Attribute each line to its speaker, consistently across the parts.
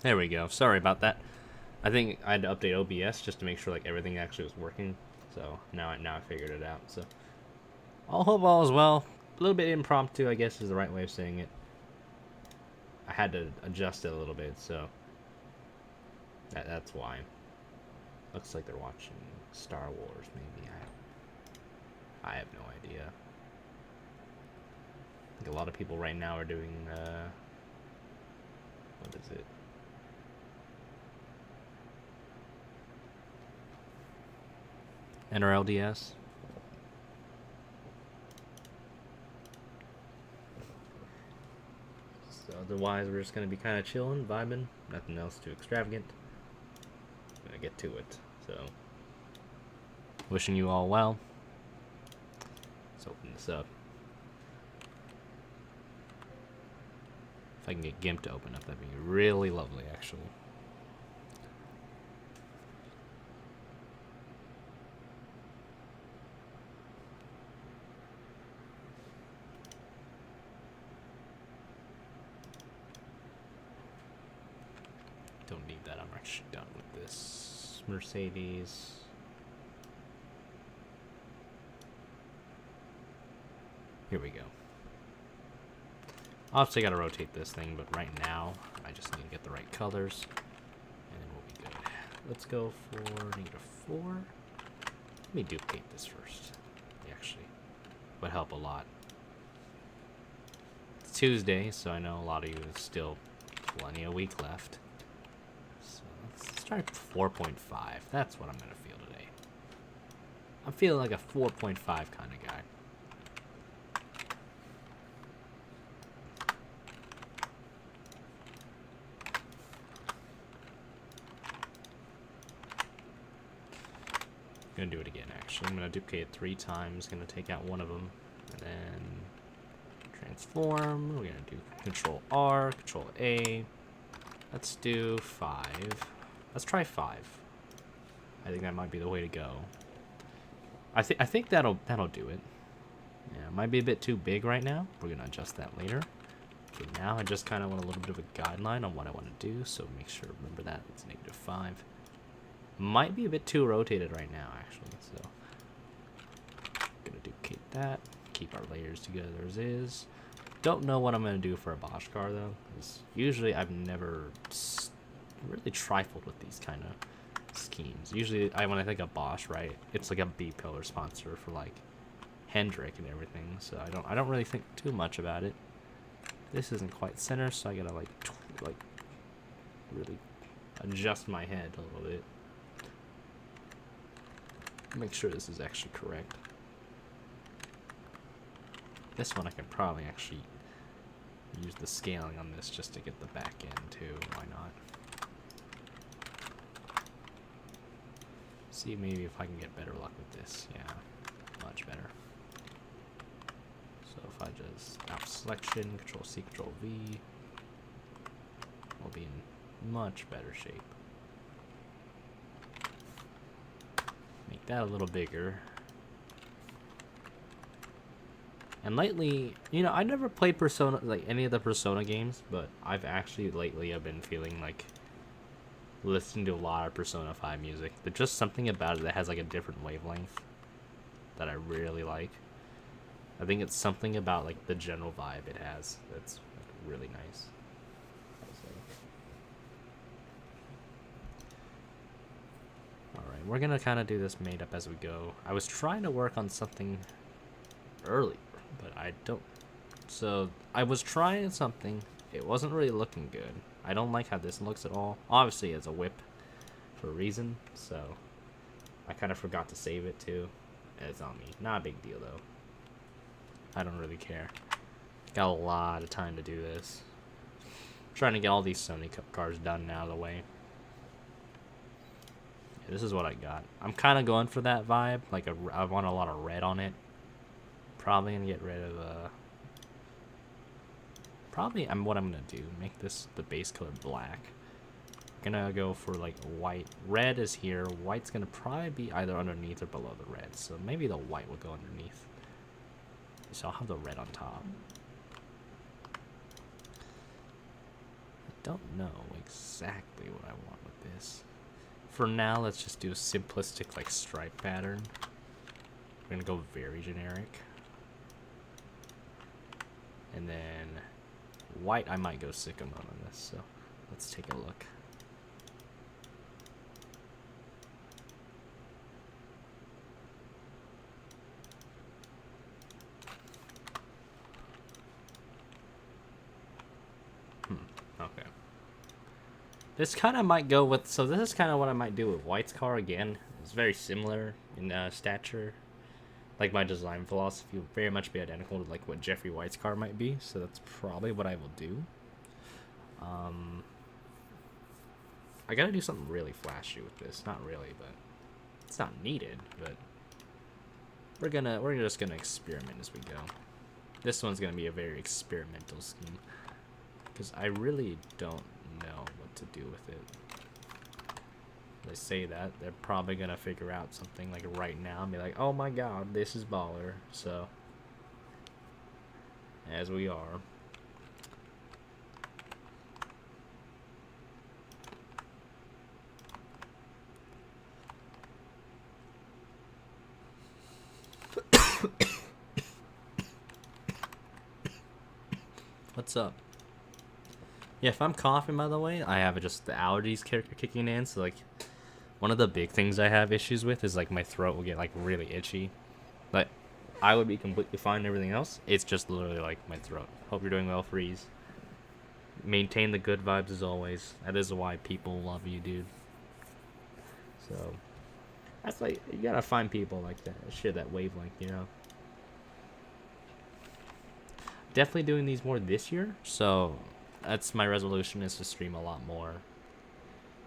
Speaker 1: There we go. Sorry about that. I think I had to update OBS just to make sure like everything actually was working. So now I figured it out. So I hope all is well. A little bit impromptu, I guess, is the right way of saying it. I had to adjust it a little bit, so that's why. Looks like they're watching Star Wars, maybe. I have no idea. I think a lot of people right now are doing, what is it? NRLDS. So otherwise, we're just gonna be kind of chilling, vibing. Nothing else too extravagant. I'm gonna get to it. So, wishing you all well. Let's open this up. If I can get GIMP to open up, that'd be really lovely, actually. Don't need that. I'm actually done with this. Mercedes. Here we go. Obviously, gotta rotate this thing, but right now, I just need to get the right colors, and then we'll be good. Let's go for -4. Let me duplicate this first. Actually, would help a lot. It's Tuesday, so I know a lot of you have still plenty of week left. So let's try 4.5. That's what I'm gonna feel today. I'm feeling like a 4.5 kind of guy. Gonna do it again. Actually, I'm gonna duplicate it 3 times. Gonna take out one of them, and then transform. We're gonna do Ctrl R, Ctrl A. Let's do 5. Let's try 5. I think that might be the way to go. I think that'll do it. Yeah, it might be a bit too big right now. We're gonna adjust that later. Okay, now I just kind of want a little bit of a guideline on what I want to do, so make sure remember that it's -5. Might be a bit too rotated right now, actually, so gonna duplicate that, keep our layers together as is. Don't know what I'm gonna do for a Bosch car though, because usually I've never really trifled with these kind of schemes. Usually when I think of Bosch, right, it's like a B pillar sponsor for like Hendrick and everything, so I don't really think too much about it. This isn't quite center, so I gotta like really adjust my head a little bit. Make sure this is actually correct. This one I can probably actually use the scaling on this just to get the back end too. Why not? See maybe if I can get better luck with this. Yeah, much better. So if I just out selection, Ctrl C, Ctrl V, we'll be in much better shape. Make that a little bigger. And lately, you know, I never played Persona, like any of the Persona games, but I've actually lately I've been feeling like listening to a lot of Persona 5 music. There's just something about it that has like a different wavelength that I really like. I think it's something about like the general vibe it has that's like, really nice. Alright, we're gonna kind of do this made up as we go. I was trying to work on something earlier, but I don't. So I was trying something. It wasn't really looking good. I don't like how this looks at all. Obviously, it's a whip for a reason, so I kind of forgot to save it too. It's on me. Not a big deal though. I don't really care. Got a lot of time to do this. I'm trying to get all these Sony cars done now out of the way. Yeah, this is what I got. I'm kind of going for that vibe. Like I want a lot of red on it. Probably gonna get rid of what I'm gonna do, make this the base color black. Gonna go for like white. Red is here. White's gonna probably be either underneath or below the red, so maybe the white will go underneath. So I'll have the red on top. don't know exactly what I want with this. For now, let's just do a simplistic like stripe pattern. We're gonna go very generic. And then white, I might go sicko mode on this, so let's take a look. Okay. This kind of might go with, so this is kind of what I might do with White's car again. It's very similar in stature. Like my design philosophy will very much be identical to like what Jeffrey White's car might be. So that's probably what I will do. I gotta do something really flashy with this. Not really, but it's not needed. But we're just gonna experiment as we go. This one's gonna be a very experimental scheme because I really don't know what to do with it. They say that they're probably gonna figure out something like right now and be like, oh my god, this is baller. So as we are. What's up? Yeah, if I'm coughing, by the way, I have just the allergies kicking in. So like, one of the big things I have issues with is like my throat will get like really itchy. But I would be completely fine and everything else. It's just literally like my throat. Hope you're doing well, Freeze. Maintain the good vibes as always. That is why people love you, dude. So that's like, you gotta find people like that, share that wavelength, you know. Definitely doing these more this year, so that's my resolution, is to stream a lot more.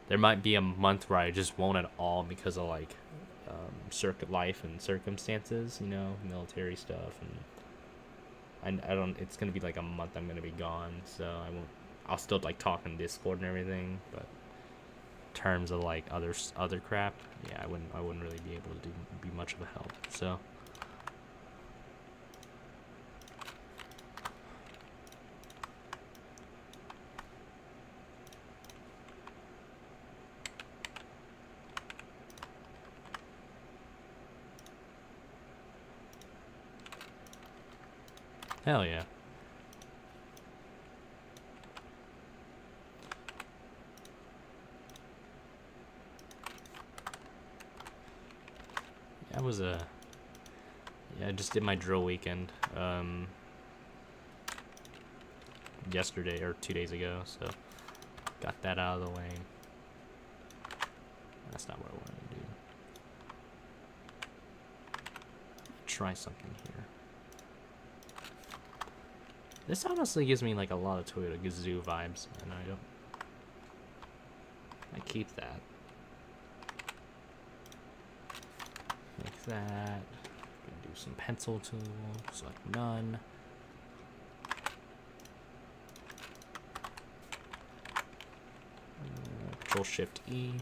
Speaker 1: There might be a month where I just won't at all because of like circuit life and circumstances, you know, military stuff, and I don't. It's gonna be like a month I'm gonna be gone, so I won't. I'll still like talk on Discord and everything, but in terms of like other crap, yeah, I wouldn't really be able to be much of a help. So. Hell yeah. Yeah, I just did my drill weekend yesterday or 2 days ago, so got that out of the way. That's not what I wanted to do. Try something here. This honestly gives me like a lot of Toyota Gazoo vibes, and I keep that. Like that. Gonna do some pencil tool, select none. Control Shift E,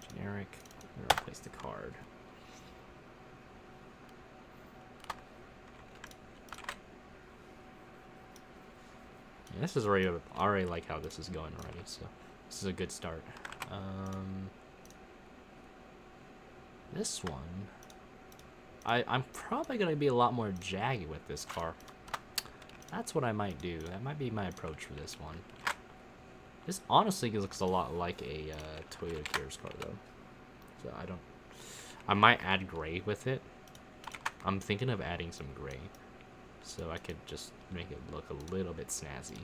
Speaker 1: generic. Replace the card. Yeah, this is already like how this is going already, so this is a good start. This one, I'm probably gonna be a lot more jaggy with this car. That's what I might do. That might be my approach for this one. This honestly looks a lot like a Toyota Gears car though, so I might add gray with it. I'm thinking of adding some gray, so I could just make it look a little bit snazzy.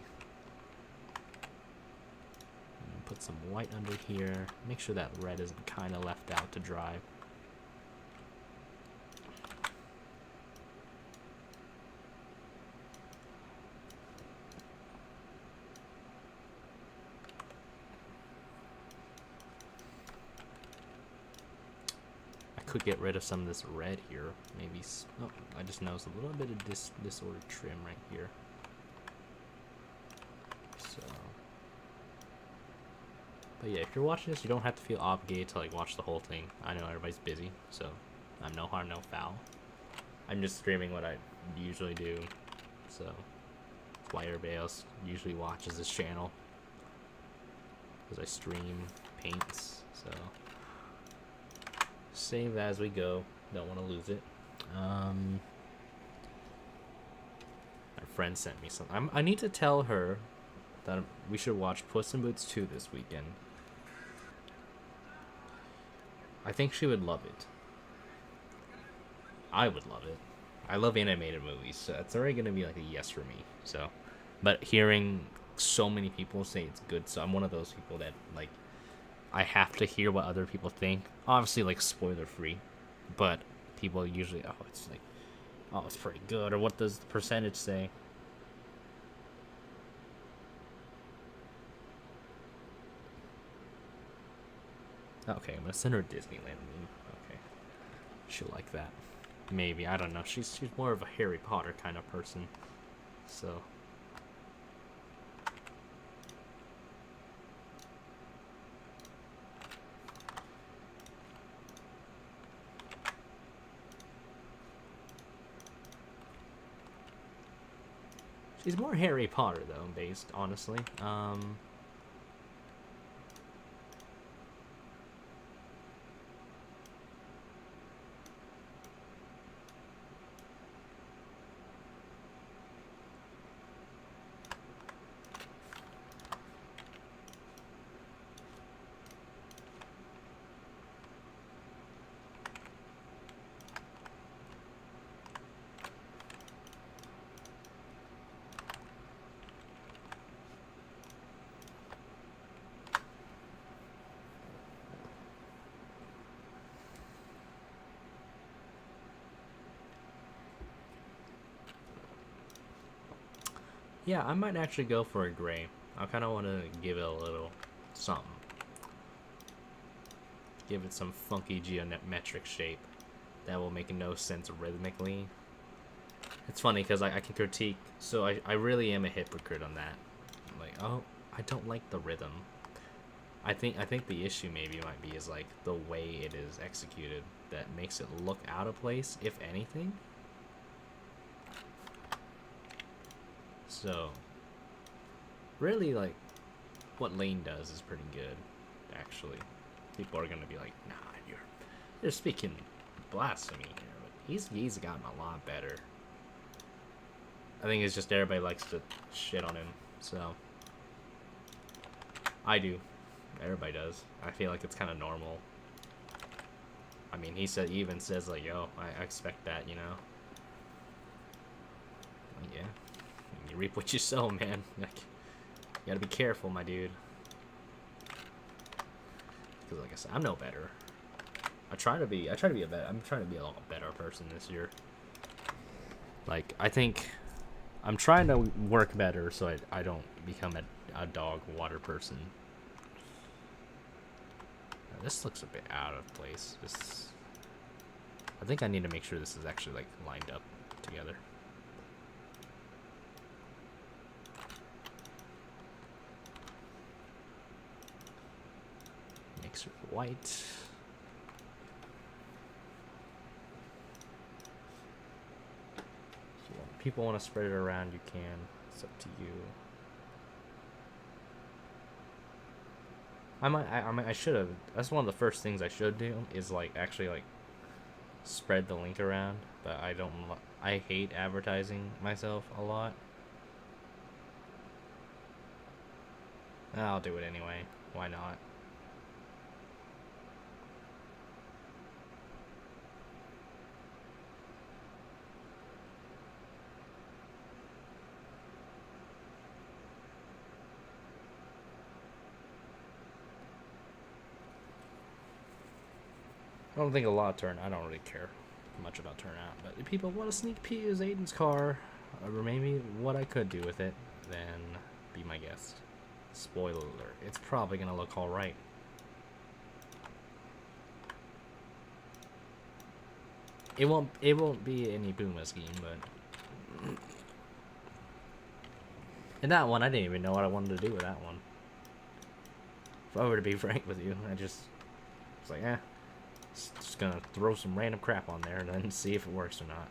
Speaker 1: And put some white under here. Make sure that red isn't kind of left out to dry. Could get rid of some of this red here, maybe. Oh, I just noticed a little bit of disordered trim right here. So, but yeah, if you're watching this, you don't have to feel obligated to like watch the whole thing. I know everybody's busy, so I'm no harm, no foul. I'm just streaming what I usually do, so that's why everybody else usually watches this channel. because I stream paints. So save as we go. Don't want to lose it. My friend sent me something. I need to tell her that we should watch Puss in Boots 2 this weekend. I think she would love it. I would love it. I love animated movies, so it's already gonna be like a yes for me. So, but hearing so many people say it's good, so I'm one of those people that like I have to hear what other people think. Obviously, like spoiler free, but people usually it's pretty good, or what does the percentage say? Okay, I'm gonna send her a Disneyland meme. Okay, she'll like that. Maybe, I don't know. She's more of a Harry Potter kind of person. So she's more Harry Potter though, based honestly. Yeah, I might actually go for a gray. I kind of want to give it a little something. Give it some funky geometric shape that will make no sense rhythmically. It's funny because I can critique, so I really am a hypocrite on that. I'm like, oh, I don't like the rhythm. I think the issue maybe might be is like the way it is executed that makes it look out of place, if anything. So, really, like, what Lane does is pretty good, actually. People are gonna be like, nah, you're speaking blasphemy here, but he's gotten a lot better. I think it's just everybody likes to shit on him, so. I do. Everybody does. I feel like it's kind of normal. I mean, he even says, like, yo, I expect that, you know? Yeah. You reap what you sow, man. Like, you gotta be careful, my dude. Because, like I said, I'm no better. I'm trying to be a lot better person this year. Like, I think I'm trying to work better so I don't become a dog water person. Now, this looks a bit out of place. I think I need to make sure this is actually, like, lined up together. Mix with white. If people want to spread it around, you can. It's up to you. I should have. That's one of the first things I should do is like actually like spread the link around. But I don't. I hate advertising myself a lot. I'll do it anyway. Why not? I don't think a lot turn. I don't really care much about turnout, but if people want to sneak peek as Aiden's car, or maybe what I could do with it, then be my guest. Spoiler alert: it's probably gonna look all right. It won't be any Boomer scheme, but in that one, I didn't even know what I wanted to do with that one. If I were to be frank with you, I just was like, just gonna throw some random crap on there and then see if it works or not.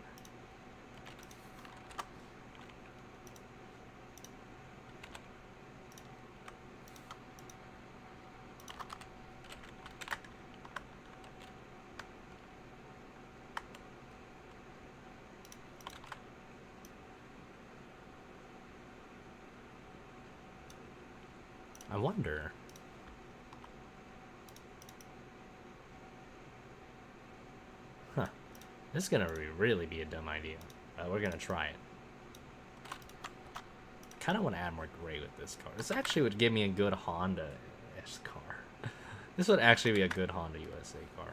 Speaker 1: I wonder. Huh. This is gonna really be a dumb idea. We're gonna try it. Kind of want to add more gray with this car. This actually would give me a good Honda S car. This would actually be a good Honda USA car.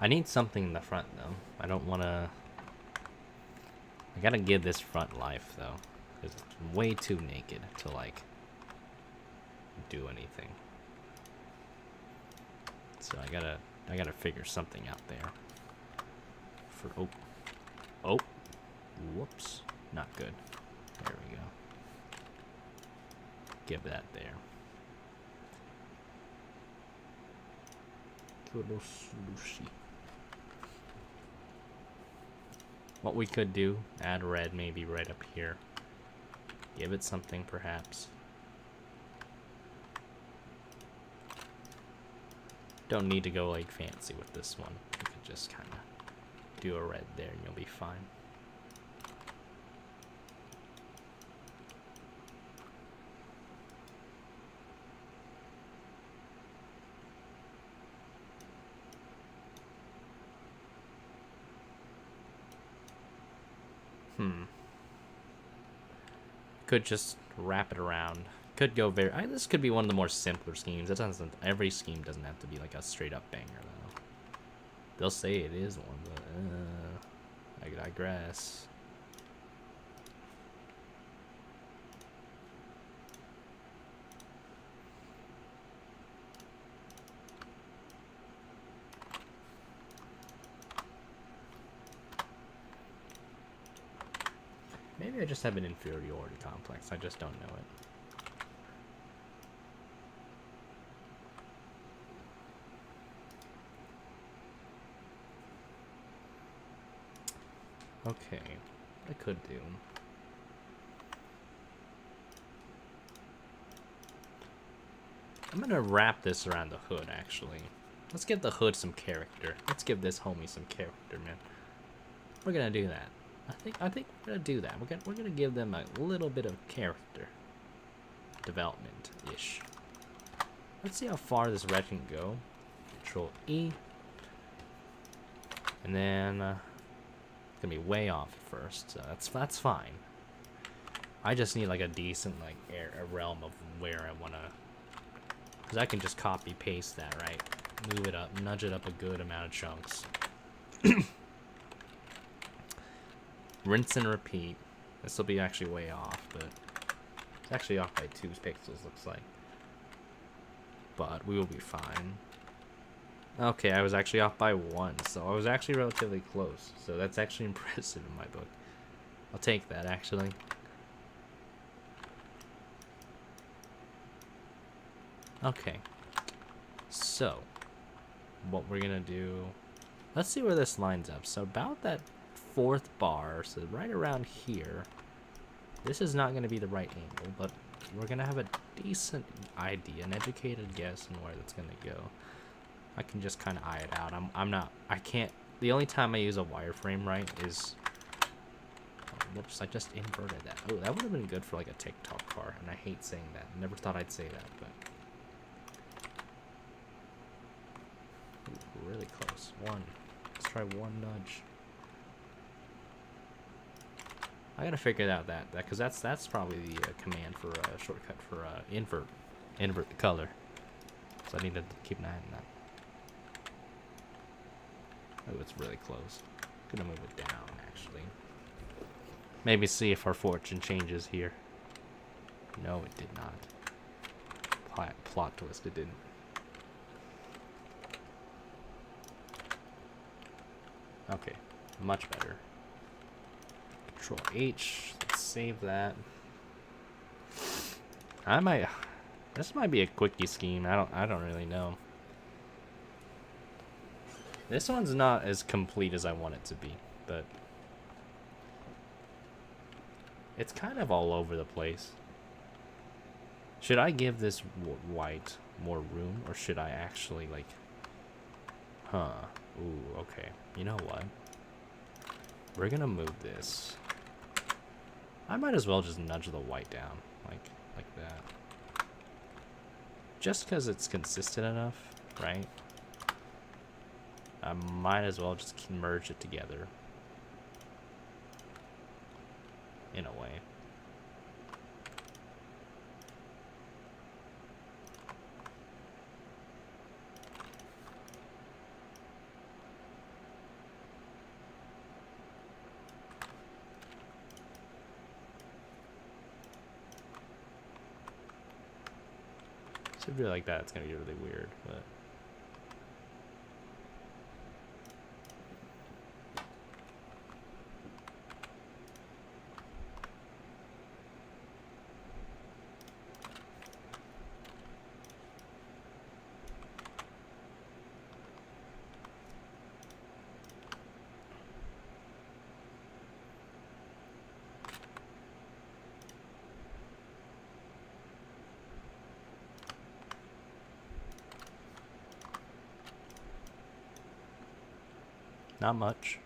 Speaker 1: I need something in the front though. I don't want to. I gotta give this front life though, because it's way too naked to like do anything. So I gotta figure something out there. For oh, whoops, not good. There we go. Give that there. What we could do, add red maybe right up here. Give it something perhaps. Don't need to go like fancy with this one. You could just kind of do a red there and you'll be fine. Could just wrap it around. Could go very. This could be one of the more simpler schemes. It doesn't. Every scheme doesn't have to be like a straight up banger though. They'll say it is one, but I digress. Maybe I just have an inferiority complex. I just don't know it. Okay, I could do. I'm gonna wrap this around the hood, actually. Let's give the hood some character. Let's give this homie some character, man. We're gonna do that. I think we're gonna do that. We're gonna give them a little bit of character development-ish. Let's see how far this red can go. Ctrl E, and then it's gonna be way off at first. So that's fine. I just need like a decent like a realm of where I wanna, because I can just copy paste that, right? Move it up, nudge it up a good amount of chunks. Rinse and repeat. This will be actually way off, but it's actually off by 2 pixels, looks like. But we will be fine. Okay, I was actually off by 1, so I was actually relatively close. So that's actually impressive in my book. I'll take that, actually. Okay. So, what we're gonna do... Let's see where this lines up. So about that 4th bar, so right around here. This is not going to be the right angle, but we're going to have a decent idea, an educated guess on where that's going to go. I can just kind of eye it out. I can't, the only time I use a wireframe right is, whoops, I just inverted that. Oh, that would have been good for like a TikTok car, and I hate saying that. Never thought I'd say that, but. Ooh, really close. Let's try one nudge. I gotta figure out that because that's probably the command for shortcut for invert the color. So I need to keep an eye on that. Oh, it's really close. Gonna move it down actually. Maybe see if our fortune changes here. No, it did not. Plot twist, it didn't. Okay, much better. Ctrl H, let's save that. This might be a quickie scheme. I don't really know. This one's not as complete as I want it to be, but It's kind of all over the place. Should I give this white more room, or should I actually, like... Huh. Ooh, okay. You know what? We're gonna move this. I might as well just nudge the white down, like that. Just because it's consistent enough, right? I might as well just merge it together. In a way. So if you're like that, it's gonna be really weird, but not much.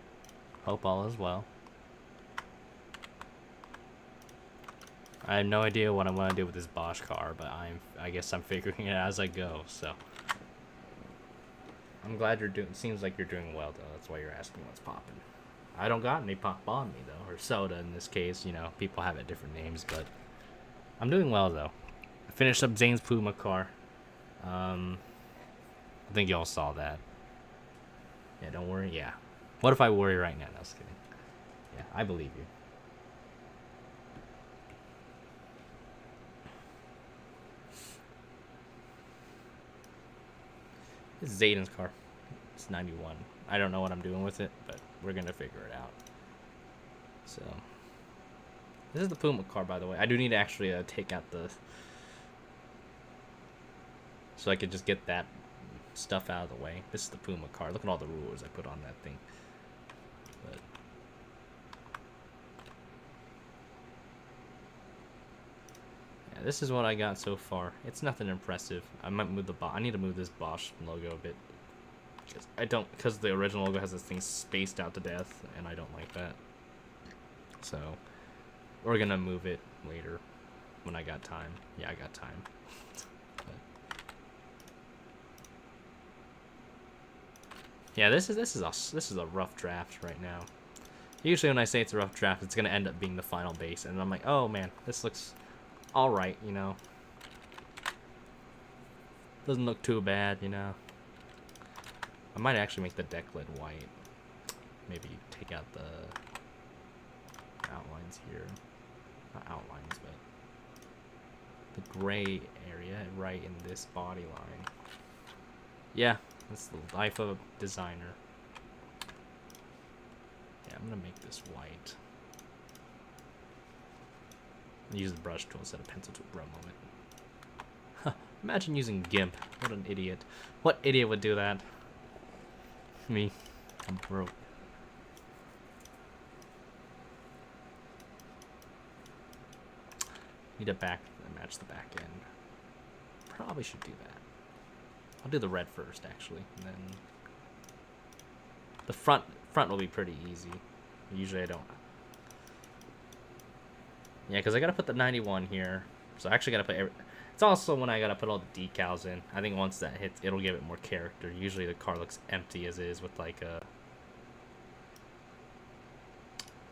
Speaker 1: Hope all is well. I have no idea what I'm gonna do with this Bosch car, but I guess I'm figuring it out as I go, so. I'm glad you're doing, seems like you're doing well though, that's why you're asking what's popping. I don't got any pop on me though, or soda in this case, you know, people have it different names, but I'm doing well though. I finished up Zane's Puma car. I think y'all saw that. Yeah, don't worry, yeah. What if I worry right now? No, I was kidding. Yeah, I believe you. This is Zayden's car. It's 91. I don't know what I'm doing with it, but we're gonna figure it out. So, this is the Puma car, by the way. I do need to actually take out the... So I could just get that stuff out of the way. This is the Puma car. Look at all the rulers I put on that thing. But yeah, this is what I got so far. It's nothing impressive. I might move the I need to move this Bosch logo a bit, because the original logo has this thing spaced out to death, and I don't like that. So we're gonna move it later when I got time. Yeah, I got time. Yeah, this is a rough draft right now. Usually when I say it's a rough draft, it's gonna end up being the final base, and I'm like, oh man, this looks all right, you know. Doesn't look too bad, you know. I might actually make the deck lid white. Maybe take out the outlines here. Not outlines, but the gray area right in this body line. Yeah. That's the life of a designer. Yeah, I'm gonna make this white. Use the brush tool instead of pencil tool for a moment. Huh, imagine using GIMP. What an idiot. What idiot would do that? Me. I'm broke. Need to match the back end. Probably should do that. I'll do the red first, actually, and then the front will be pretty easy. Usually I don't. Yeah, because I gotta put the 91 here, so I actually gotta put it's also when I gotta put all the decals in. I think once that hits, it'll give it more character. Usually the car looks empty as is with like a...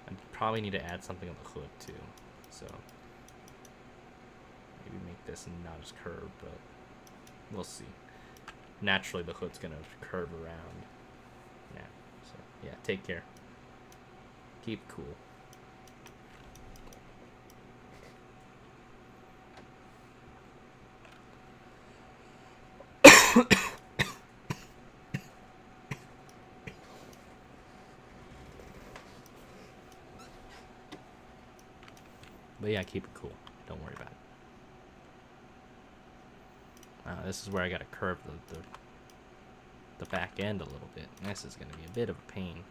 Speaker 1: I probably need to add something on the hood too, so maybe make this not as curved, but we'll see. Naturally the hood's gonna curve around. Yeah, so yeah, take care. Keep cool. But yeah, keep it cool. Don't worry about it. This is where I gotta curve the back end a little bit. This is gonna be a bit of a pain.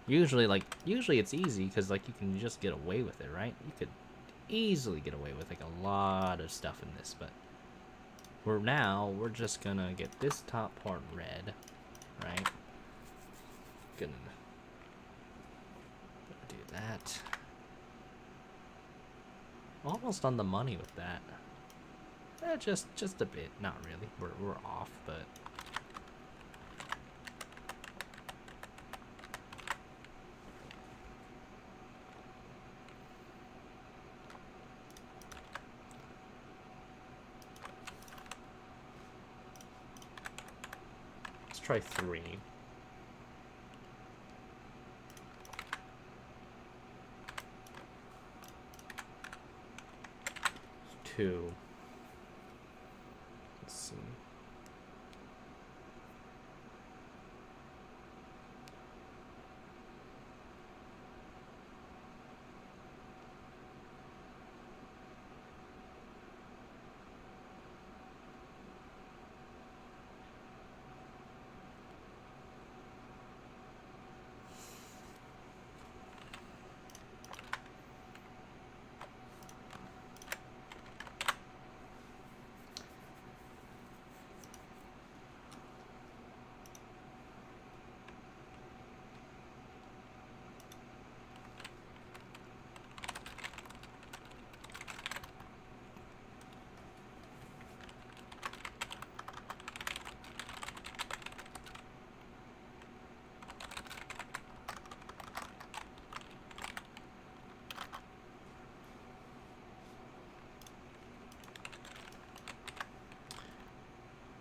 Speaker 1: Usually it's easy because like you can just get away with it, right? You could easily get away with like a lot of stuff in this, but we're just gonna get this top part red, right? Gonna do that. Almost on the money with that. Just a bit, not really. We're off, but let's try 3. 2. Let's see.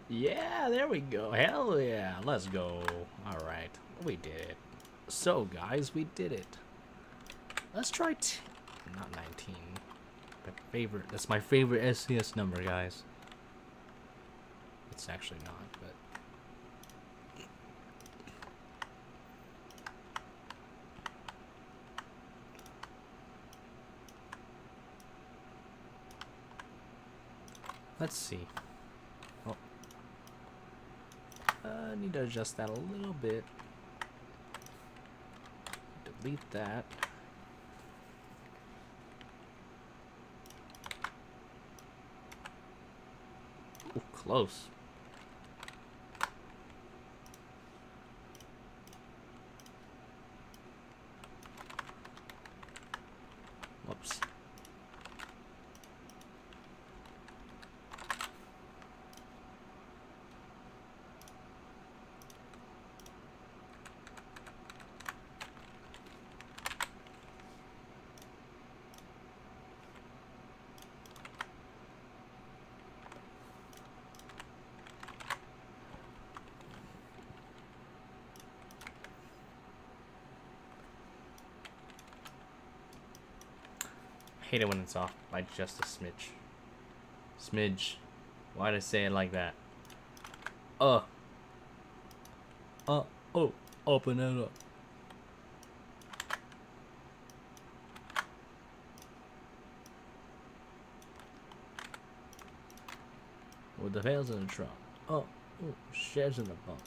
Speaker 1: Yeah, there we go. Hell yeah. Let's go. All right. We did it. So, guys, we did it. Let's try not 19. My favorite. That's my favorite SCS number, guys. It's actually not, but let's see. Oh. I need to adjust that a little bit. Delete that. Ooh, close. Whoops. Hate it when it's off by just a smidge. Smidge. Why'd I say it like that? Oh, open it up. With the fails in the trunk. Oh, sheds in the bump.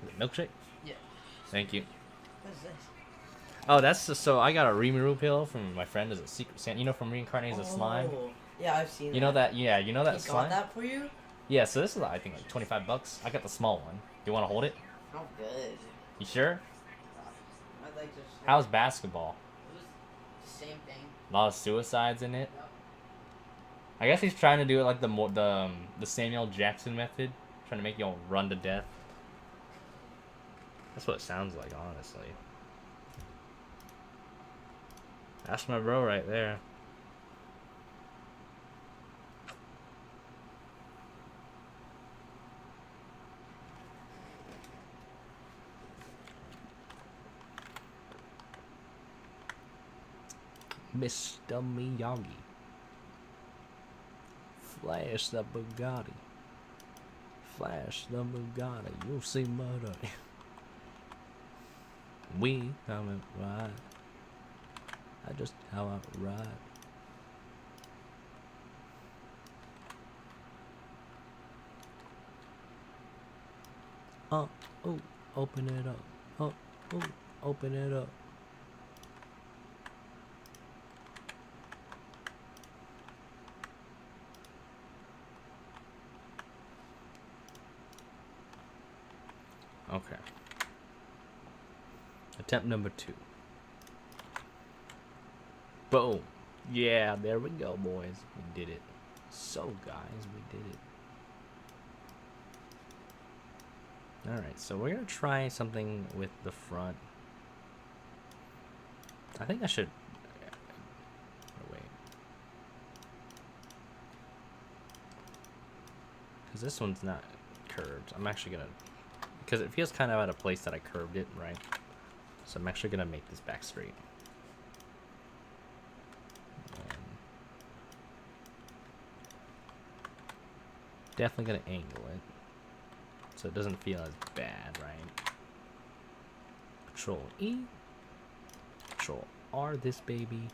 Speaker 1: Is it milkshake?
Speaker 2: Yeah.
Speaker 1: Thank you.
Speaker 2: What is this?
Speaker 1: Oh, that's just, so I got a Rimuru pill from my friend as a secret Santa. You know, from Reincarnated as a Slime.
Speaker 2: Yeah, I've seen.
Speaker 1: You know that? Yeah, you know that
Speaker 2: he
Speaker 1: slime.
Speaker 2: got that for you?
Speaker 1: Yeah, so this is I think like $25. I got the small one. You want to hold it?
Speaker 2: Oh, good.
Speaker 1: You sure?
Speaker 2: I'd like to.
Speaker 1: How's basketball?
Speaker 2: It was the same thing.
Speaker 1: A lot of suicides in it.
Speaker 2: Yep.
Speaker 1: I guess he's trying to do it like the Samuel Jackson method, trying to make you all run to death. That's what it sounds like, honestly. That's my bro right there. Mr. Miyagi. Flash the Bugatti. Flash the Bugatti. You'll see murder. We coming right. I just how I ride. Oh, open it up. Oh, open it up. Okay. Attempt number 2. Boom. Yeah, there we go, boys. We did it. So, guys, we did it. Alright, so we're going to try something with the front. I think I should... wait. Because this one's not curved. I'm actually going to... Because it feels kind of out of place that I curved it, right? So I'm actually going to make this back straight. Definitely going to angle it so it doesn't feel as bad, right? Ctrl E, Ctrl R this baby.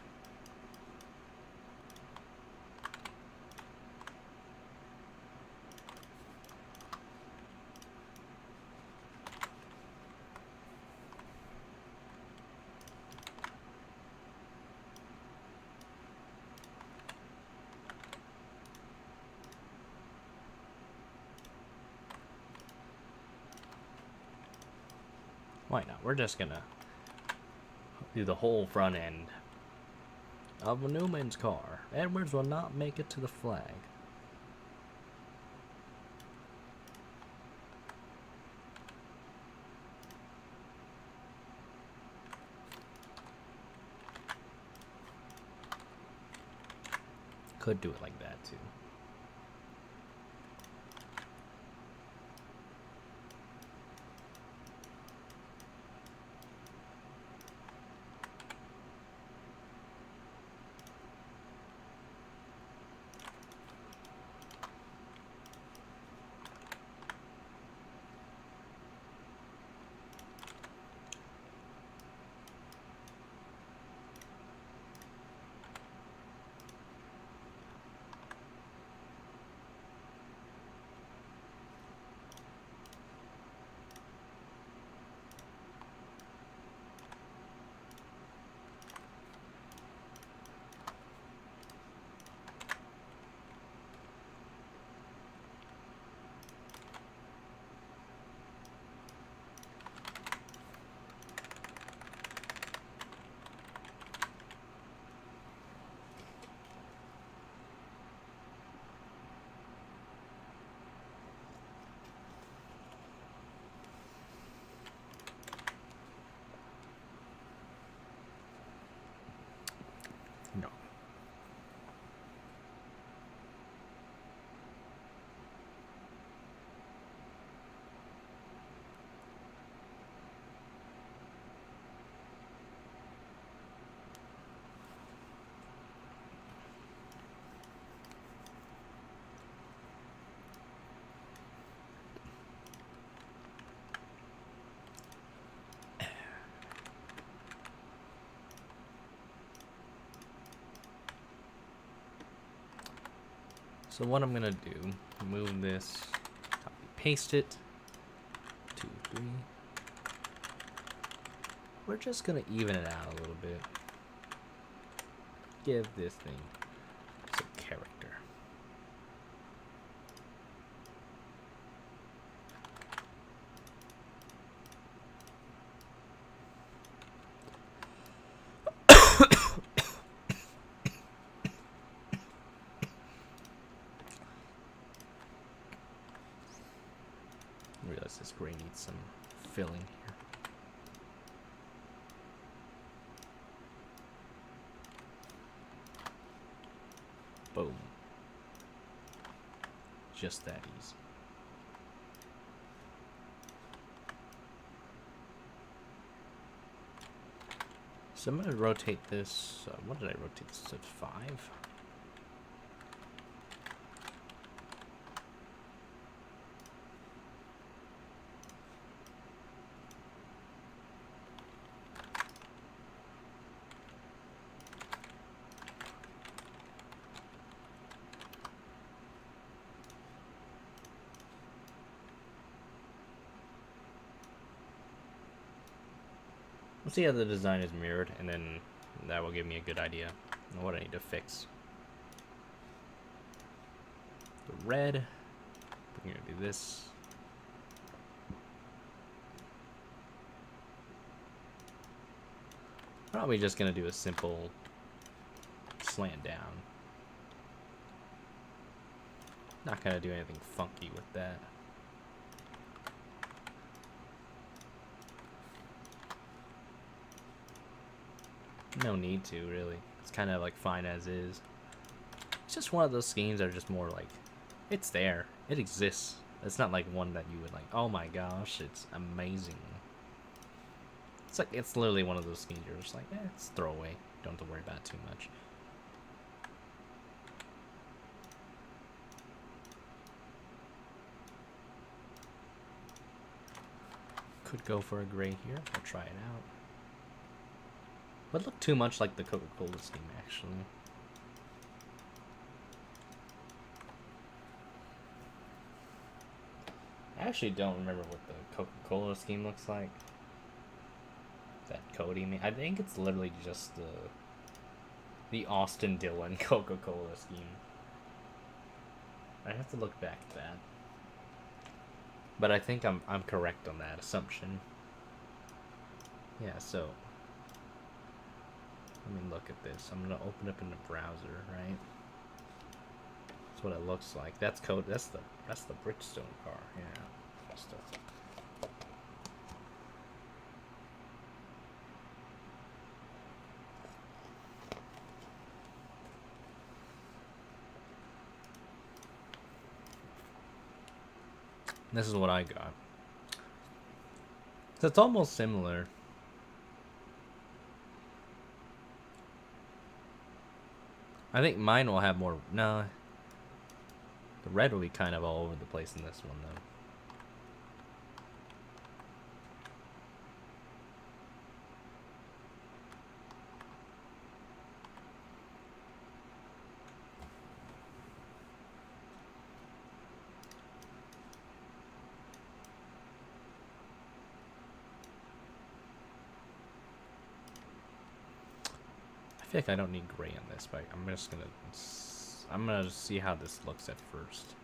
Speaker 1: Why not? We're just gonna do the whole front end of a Newman's car. Edwards will not make it to the flag. Could do it like that too. No. So what I'm gonna do, move this, copy, paste it, 2, 3. We're just gonna even it out a little bit. Give this thing some character. Realize this gray needs some filling here. Boom. Just that easy. So I'm going to rotate this. What did I rotate this at? 5? We'll see how the design is mirrored, and then that will give me a good idea of what I need to fix. The red, we're gonna do this. Probably just gonna do a simple slant down. Not gonna do anything funky with that. No need to, really. It's kind of like fine as is. It's just one of those schemes that are just more like, it's there. It exists. It's not like one that you would like, oh my gosh, it's amazing. It's like, it's literally one of those schemes you're just like, it's throwaway. Don't have to worry about it too much. Could go for a gray here. I'll try it out. Would look too much like the Coca-Cola scheme, actually. I actually don't remember what the Coca-Cola scheme looks like. That Cody made. I think it's literally just the Austin Dillon Coca-Cola scheme. I have to look back at that. But I think I'm correct on that assumption. Yeah, so let me look at this. I'm gonna open up in the browser, right? That's what it looks like. That's code. That's the Bridgestone car. Yeah. Stuff. This is what I got. So it's almost similar. I think mine will have more. No. The red will be kind of all over the place in this one, though. I feel like I don't need gray on this, but I'm gonna see how this looks at first.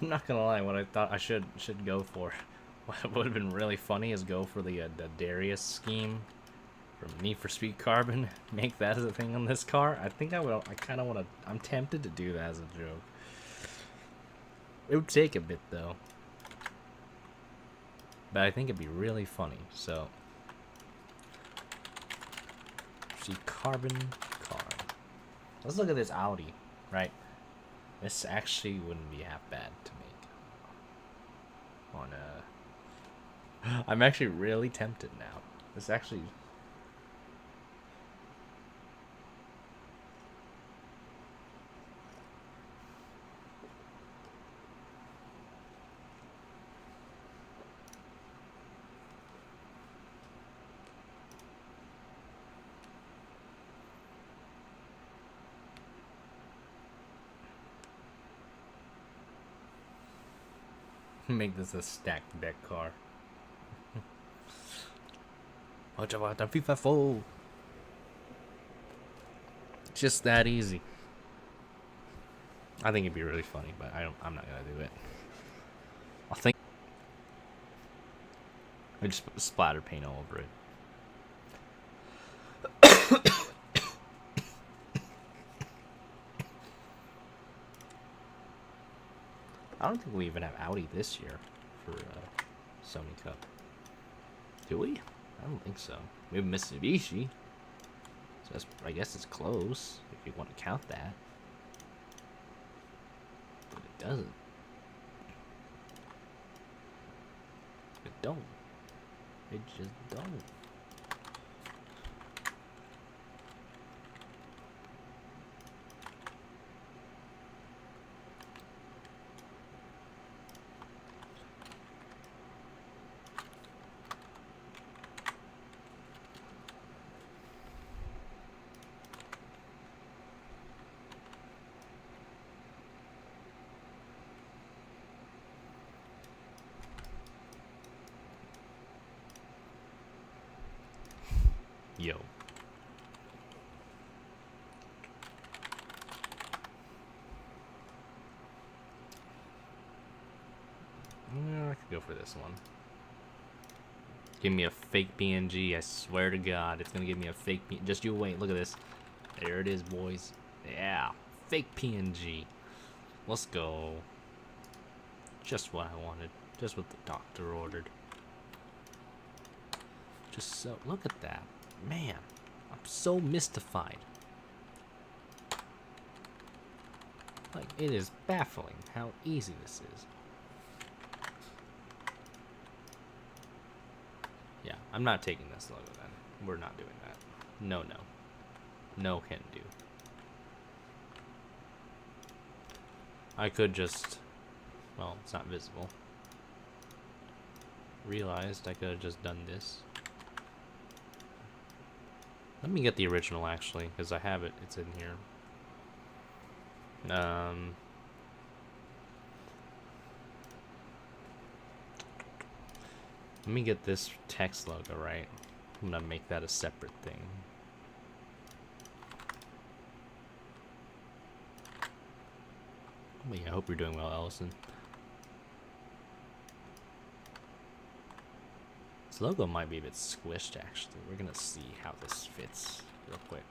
Speaker 1: I'm not gonna lie, what I thought I should go for, what would have been really funny is go for the Darius scheme, From Need for Speed Carbon, make that as a thing on this car. I think I will. I kind of want to. I'm tempted to do that as a joke. It would take a bit though, but I think it'd be really funny. So, see Carbon car. Let's look at this Audi, right? This actually wouldn't be half bad to make. On I'm actually really tempted now. This actually. Make this a stacked deck car. What about the FIFA 4? Just that easy. I think it'd be really funny, but I'm not gonna do it. I think I just put splatter paint all over it. I don't think we even have Audi this year for Sony Cup. Do we? I don't think so. We have Mitsubishi. So that's, I guess it's close, if you want to count that. But it doesn't. It don't. It just don't. Yo. I could go for this one. Give me a fake PNG. I swear to God, it's gonna give me a fake PNG. Just you wait. Look at this. There it is, boys. Yeah, fake PNG. Let's go. Just what I wanted. Just what the doctor ordered. Just so. Look at that. Man, I'm so mystified. Like, it is baffling how easy this is. Yeah, I'm not taking this logo then. We're not doing that. No, no. No can do. I could just... Well, it's not visible. Realized I could have just done this. Let me get the original, actually, because I have it. It's in here. Let me get this text logo right. I'm gonna make that a separate thing. Well, yeah, I hope you're doing well, Allison. This logo might be a bit squished, actually. We're gonna see how this fits real quick.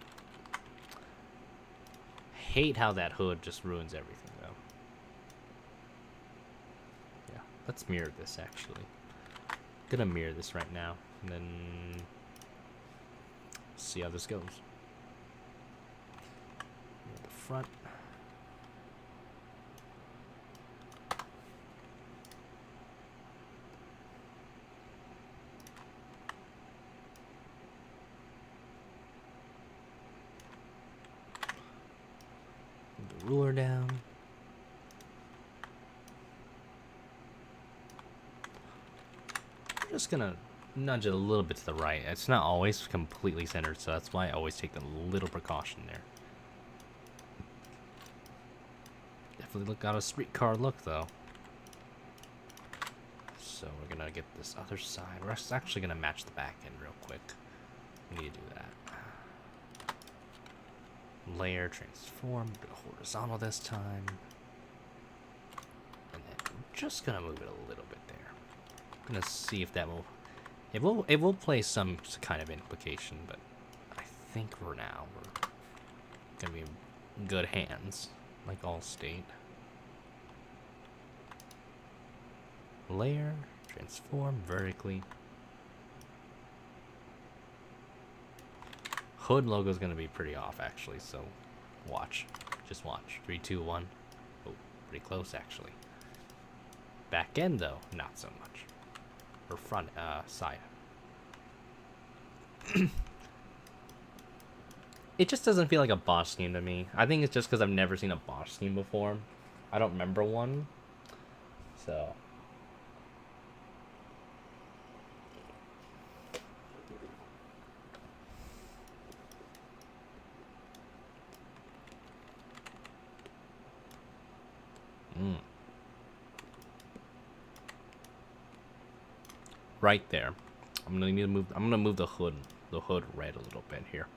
Speaker 1: Hate how that hood just ruins everything, though. Yeah, let's mirror this, actually. Gonna mirror this right now, and then see how this goes. Mirror the front. Ruler down. I'm just gonna nudge it a little bit to the right. It's not always completely centered, so that's why I always take a little precaution there. Definitely got a streetcar look, though. So we're gonna get this other side. We're actually gonna match the back end real quick. We need to do that. Layer, transform, do horizontal this time. And then I'm just gonna move it a little bit there. I'm gonna see if that will It will play some kind of implication, but I think for now we're gonna be in good hands, like Allstate. Layer, transform vertically. Hood logo is gonna be pretty off actually, so watch, just watch. 3, 2, 1. Oh, pretty close actually. Back end though, not so much. Or front, side. It just doesn't feel like a boss scheme to me. I think it's just because I've never seen a boss scheme before. I don't remember one. So. Right there. I'm gonna need to move. I'm gonna move the hood red a little bit here.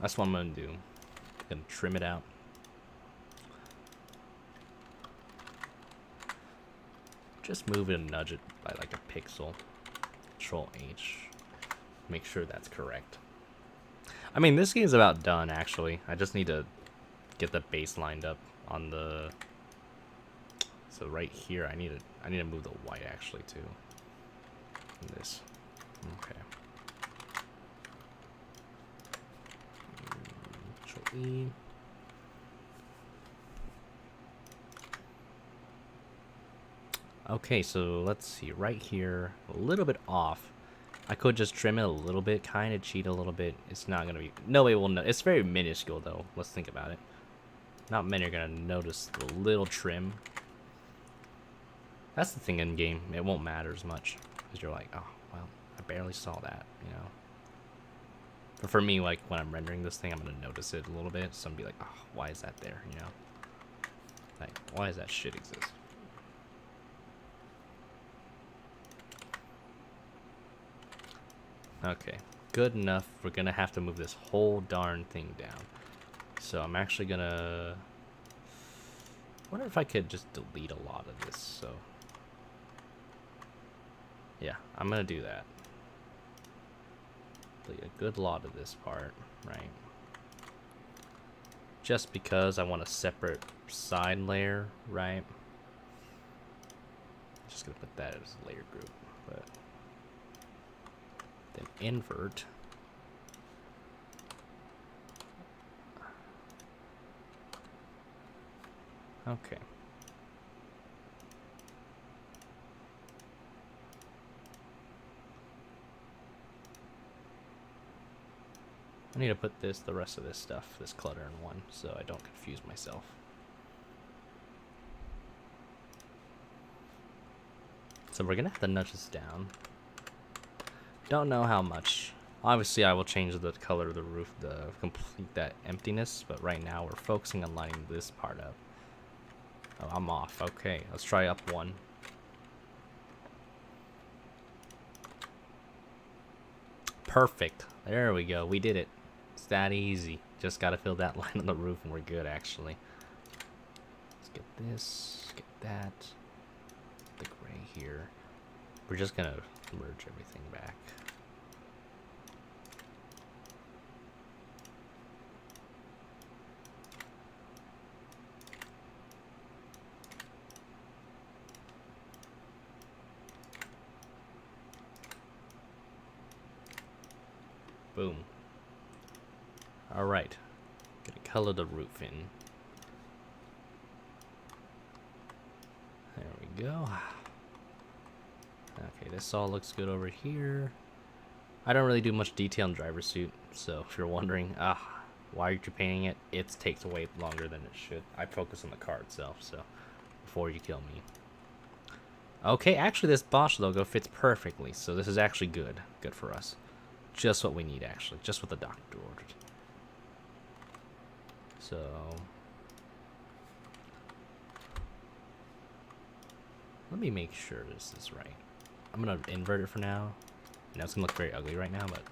Speaker 1: That's what I'm gonna do. I'm gonna trim it out. Just move it and nudge it by like a pixel. Ctrl H. Make sure that's correct. I mean, this game's about done actually. I just need to get the base lined up on the. So right here, I need to move the white actually too. This. Okay. Ctrl E. Okay, so let's see. Right here, a little bit off. I could just trim it a little bit, kind of cheat a little bit. It's not gonna be. Nobody will know. It's very minuscule though. Let's think about it. Not many are gonna notice the little trim. That's the thing in game. It won't matter as much. Because you're like, oh, well, I barely saw that, you know. But for me, like, when I'm rendering this thing, I'm going to notice it a little bit. So I'm going to be like, oh, why is that there, you know? Like, why does that shit exist? Okay, good enough. We're going to have to move this whole darn thing down. So I'm actually going to... I wonder if I could just delete a lot of this, so... Yeah, I'm gonna do that. Delete a good lot of this part, right? Just because I want a separate side layer, right? Just gonna put that as a layer group, but then invert. Okay. I need to put the rest of this stuff, this clutter in one, so I don't confuse myself. So we're gonna have to nudge this down. Don't know how much. Obviously, I will change the color of the roof to complete that emptiness, but right now we're focusing on lining this part up. Oh, I'm off. Okay, let's try up one. Perfect. There we go. We did it. It's that easy. Just gotta fill that line on the roof and we're good, actually. Let's get this. Get that. The gray here. We're just gonna merge everything back. Boom. Alright. Gonna color the roof in. There we go. Okay, this all looks good over here. I don't really do much detail in driver's suit, so if you're wondering, why are you painting it? It takes way longer than it should. I focus on the car itself, so before you kill me. Okay, actually this Bosch logo fits perfectly, so this is actually good. Good for us. Just what we need, actually. Just what the doctor ordered. So... let me make sure this is right. I'm going to invert it for now. I know it's going to look very ugly right now, but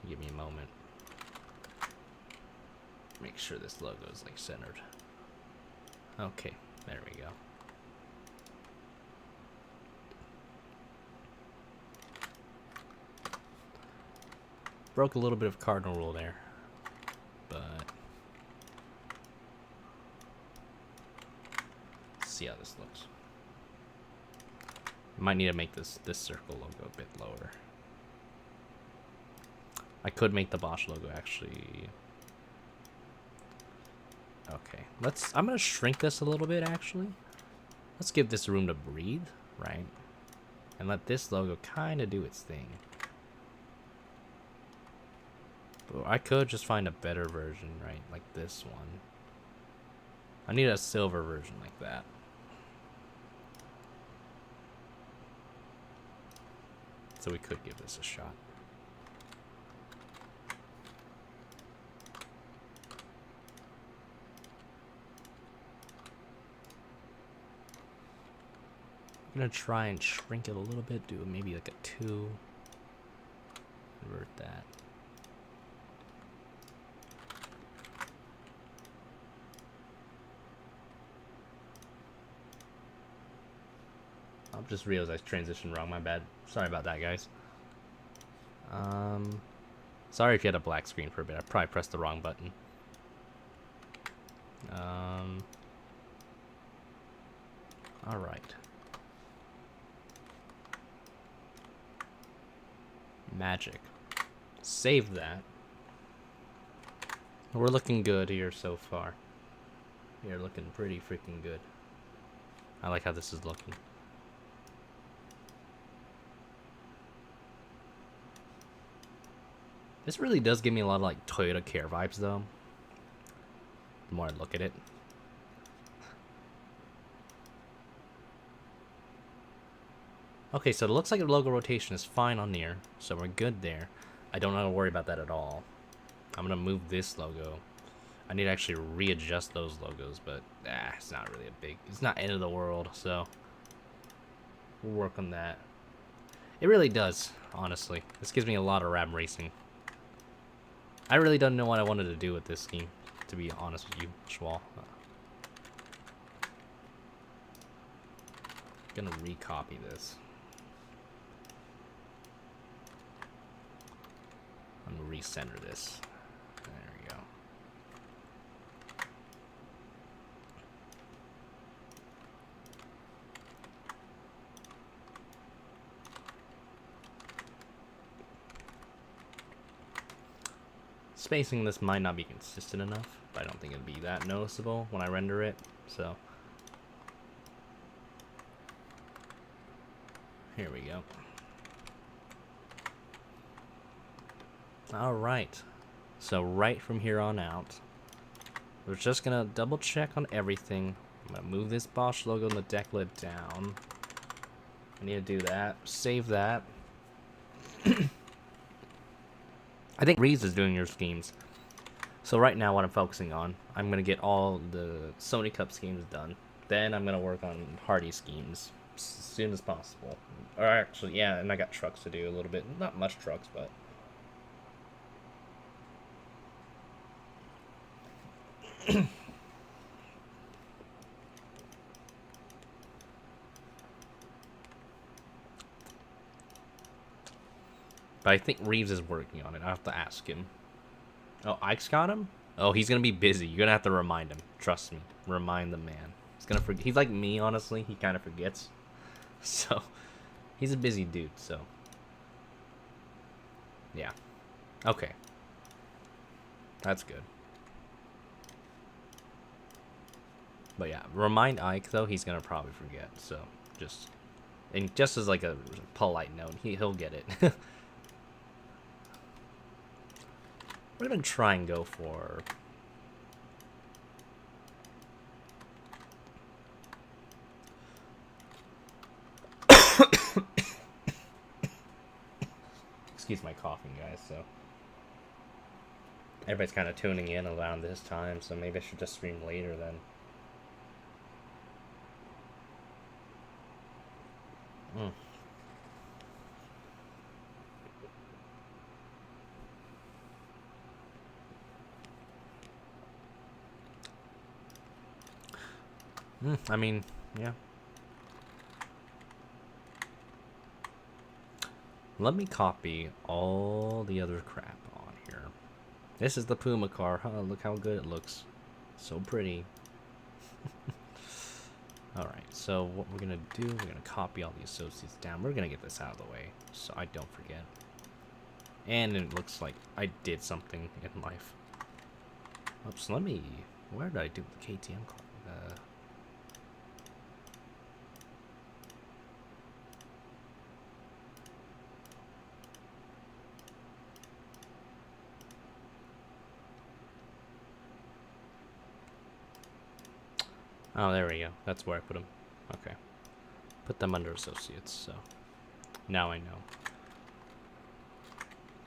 Speaker 1: give me a moment. Make sure this logo is, like, centered. Okay, there we go. broke a little bit of cardinal rule there, but let's see how this looks. Might need to make this circle logo a bit lower. I could make the Bosch logo actually. Okay, I'm gonna shrink this a little bit actually. Let's give this room to breathe, right? And let this logo kind of do its thing. But I could just find a better version, right? Like this one. I need a silver version like that. So we could give this a shot. I'm gonna try and shrink it a little bit, do maybe like a 2. Convert that. I just realized I transitioned wrong, my bad. Sorry about that, guys. Sorry if you had a black screen for a bit. I probably pressed the wrong button. Alright. Magic. Save that. We're looking good here so far. We are looking pretty freaking good. I like how this is looking. This really does give me a lot of like Toyota Care vibes though. The more I look at it. Okay, so it looks like the logo rotation is fine on here, so we're good there. I don't have to worry about that at all. I'm gonna move this logo. I need to actually readjust those logos, but it's not really it's not end of the world, so we'll work on that. It really does, honestly. This gives me a lot of rad racing. I really don't know what I wanted to do with this scheme, to be honest with you, Schwal. I'm gonna recopy this. I'm gonna recenter this. There we go. Spacing this might not be consistent enough, but I don't think it'll be that noticeable when I render it, so. Here we go. Alright, so right from here on out, we're just gonna double check on everything. I'm gonna move this Bosch logo and the deck lid down. I need to do that, save that. I think Reeves is doing your schemes. So right now what I'm focusing on, I'm gonna get all the Sony Cup schemes done. Then I'm gonna work on Hardy schemes as soon as possible. Or actually, yeah, and I got trucks to do a little bit. Not much trucks, but but I think Reeves is working on it. I have to ask him. Oh, Ike's got him? Oh, he's gonna be busy. You're gonna have to remind him. Trust me. Remind the man. He's gonna forget. He's like me, honestly. He kind of forgets. So, he's a busy dude, so. Yeah. Okay. That's good. But yeah, remind Ike, though. He's gonna probably forget, so just. And just as like a polite note, he'll get it. We're gonna try and go for excuse my coughing, guys, so everybody's kind of tuning in around this time, so maybe I should just stream later then. I mean, yeah. Let me copy all the other crap on here. This is the Puma car. Huh, look how good it looks. So pretty. Alright, so what we're going to do, we're going to copy all the associates down. We're going to get this out of the way so I don't forget. And it looks like I did something in life. Oops, let me... Where did I do the KTM car? Oh, there we go. That's where I put them. Okay. Put them under associates, so now I know.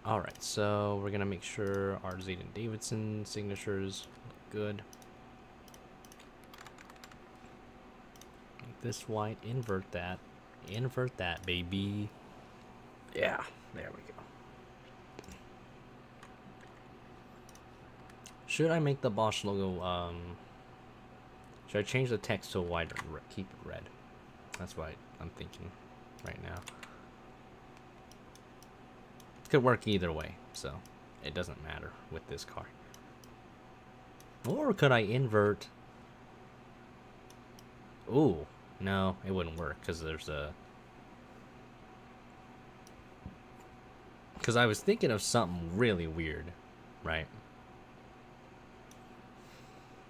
Speaker 1: Alright, so we're gonna make sure our Zeta and Davidson signatures look good. Make this white, invert that, baby. Yeah, there we go. Should I make the Bosch logo, should I change the text to white or keep it red? That's what I'm thinking right now. It could work either way, so it doesn't matter with this car. Or could I invert? Ooh, no, it wouldn't work because there's a... Because I was thinking of something really weird, right?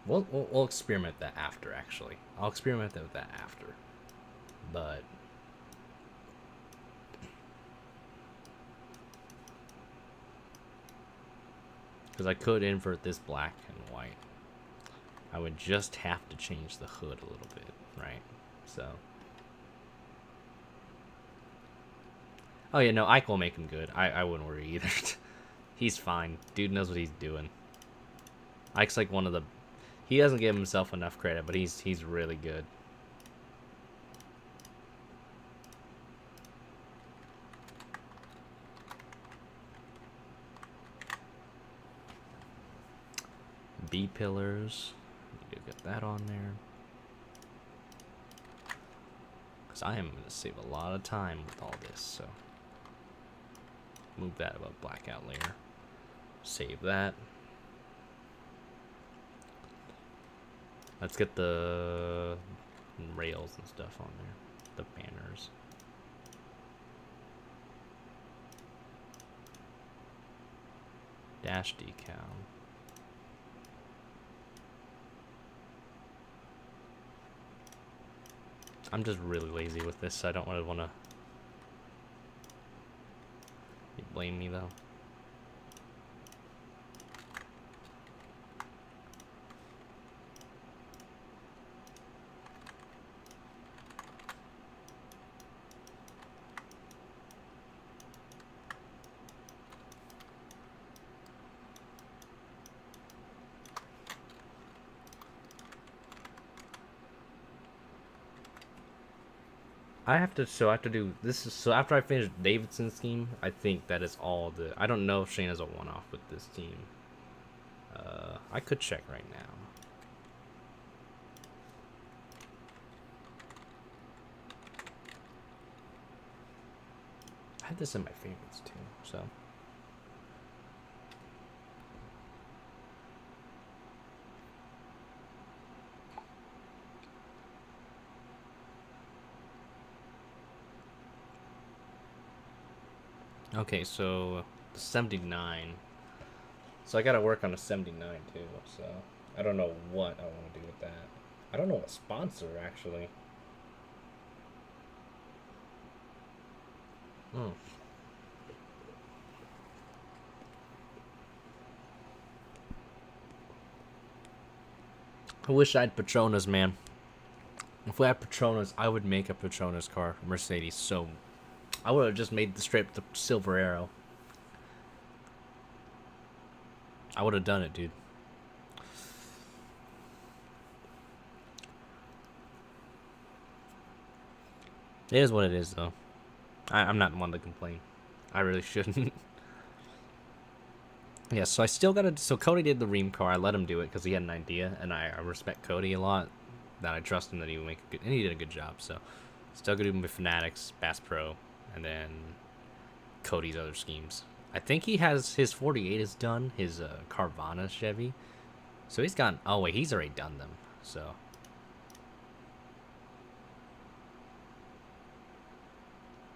Speaker 1: We'll experiment that after, actually. I'll experiment with that after. But... Because I could invert this black and white. I would just have to change the hood a little bit, right? So... Oh yeah, no, Ike will make him good. I wouldn't worry either. He's fine. Dude knows what he's doing. Ike's like one of the... He doesn't give himself enough credit, but he's really good. B pillars. Need to get that on there. Because I am going to save a lot of time with all this, so... Move that above blackout layer. Save that. Let's get the rails and stuff on there. The banners. Dash decal. I'm just really lazy with this, so I don't really want to... You blame me, though. I have to do this. So after I finish Davidson's team, I think that is all the... I don't know if Shane has a one-off with this team. I could check right now. I had this in my favorites too, so... Okay, so the 79. So I gotta work on a 79 too, so I don't know what I want to do with that. I don't know what sponsor, actually. I wish I had Petronas, man. If we had Petronas, I would make a Petronas car, Mercedes, so... I would have just made the straight the Silver Arrow. I would have done it, dude. It is what it is, though. I'm not one to complain. I really shouldn't. Yeah, so I still gotta... So Cody did the Ream car. I let him do it because he had an idea, and I respect Cody a lot. That I trust him that he would make a good... And he did a good job, so... Still gonna do my Fanatics, Bass Pro, and then... Cody's other schemes. I think he has his 48 is done, his Carvana Chevy. So he's gone. Oh wait, he's already done them. So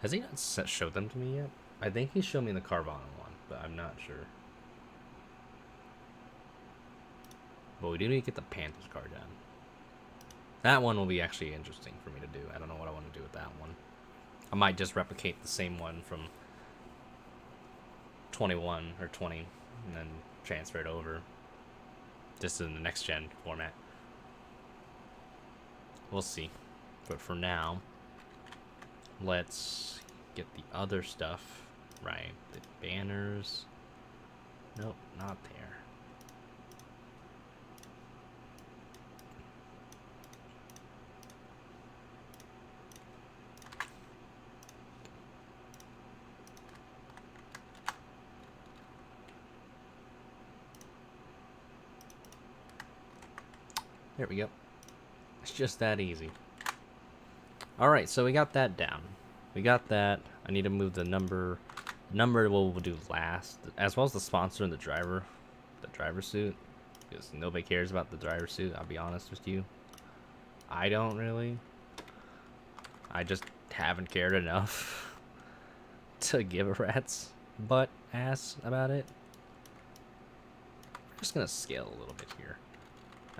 Speaker 1: has he not showed them to me yet? I think he showed me the Carvana one, but I'm not sure. But we do need to get the Panthers car done. That one will be actually interesting for me to do. I don't know what I want to do with that one. I might just replicate the same one from 21 or 20 and then transfer it over. Just in the next gen format. We'll see. But for now, let's get the other stuff right. The banners. Nope, not there. There we go. It's just that easy. Alright, so we got that down. We got that. I need to move the number. Number we'll do last, as well as the sponsor and the driver suit. Because nobody cares about the driver suit, I'll be honest with you. I don't really. I just haven't cared enough to give a rat's butt ass about it. I'm just gonna scale a little bit here.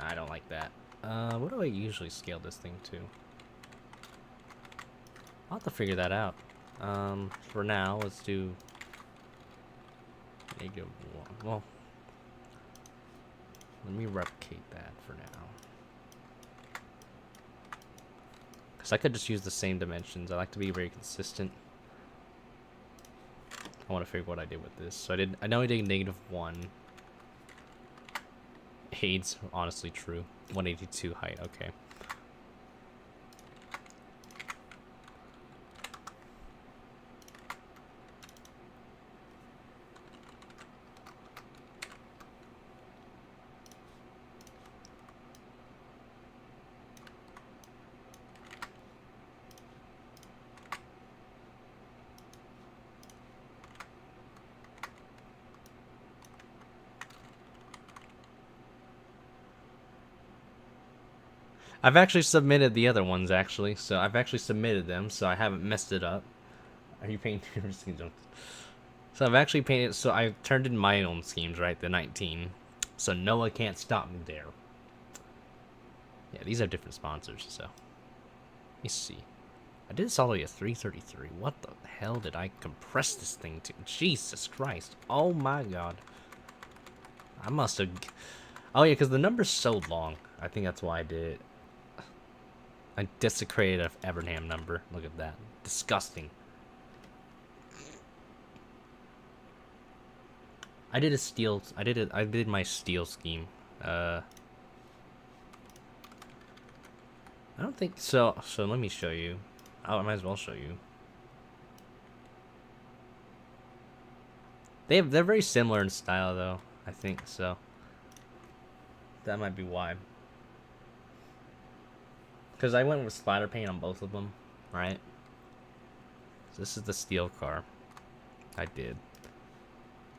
Speaker 1: I don't like that. What do I usually scale this thing to? I'll have to figure that out. For now, let's do -1. Well, let me replicate that for now. Because I could just use the same dimensions. I like to be very consistent. I want to figure what I did with this. So I know I did -1. Aids, honestly true. 182 height, okay. I've actually submitted the other ones, actually. So I've actually submitted them, so I haven't messed it up. Are you painting your schemes? So I've actually painted, so I turned in my own schemes, right? The 19. So Noah can't stop me there. Yeah, these are different sponsors, so. Let me see. I did this all the way to 333. What the hell did I compress this thing to? Jesus Christ. Oh my god. I must have... Oh yeah, because the number's so long. I think that's why I did it. I desecrated a Evernham number. Look at that. Disgusting. I did a steel... I did my steel scheme. I don't think... So let me show you. I might as well show you. They're very similar in style, though. I think so. That might be why. Because I went with splatter paint on both of them, right? So this is the steel car. I did.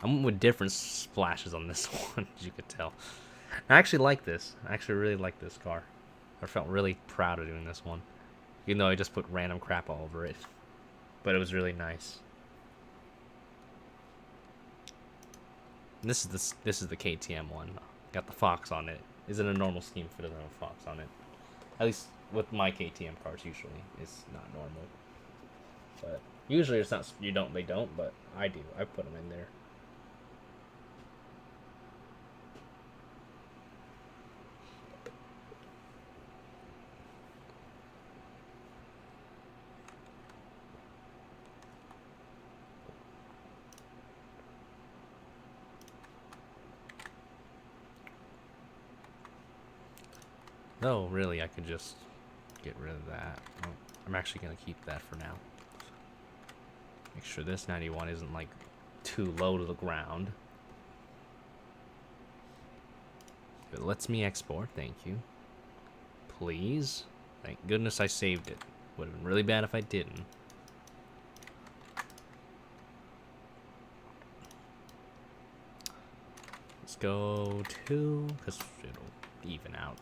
Speaker 1: I went with different splashes on this one, as you could tell. I actually like this. I actually really like this car. I felt really proud of doing this one. Even though I just put random crap all over it. But it was really nice. And this is the KTM one. Got the Fox on it. Isn't a normal scheme if it doesn't have a Fox on it. At least with my KTM cars, usually it's not normal. But usually it's not. They don't. But I do. I put them in there. Though, really, I could just get rid of that. Well, I'm actually going to keep that for now. Make sure this 91 isn't, like, too low to the ground. If it lets me export, thank you. Please. Thank goodness I saved it. Would have been really bad if I didn't. go 2, because it'll even out.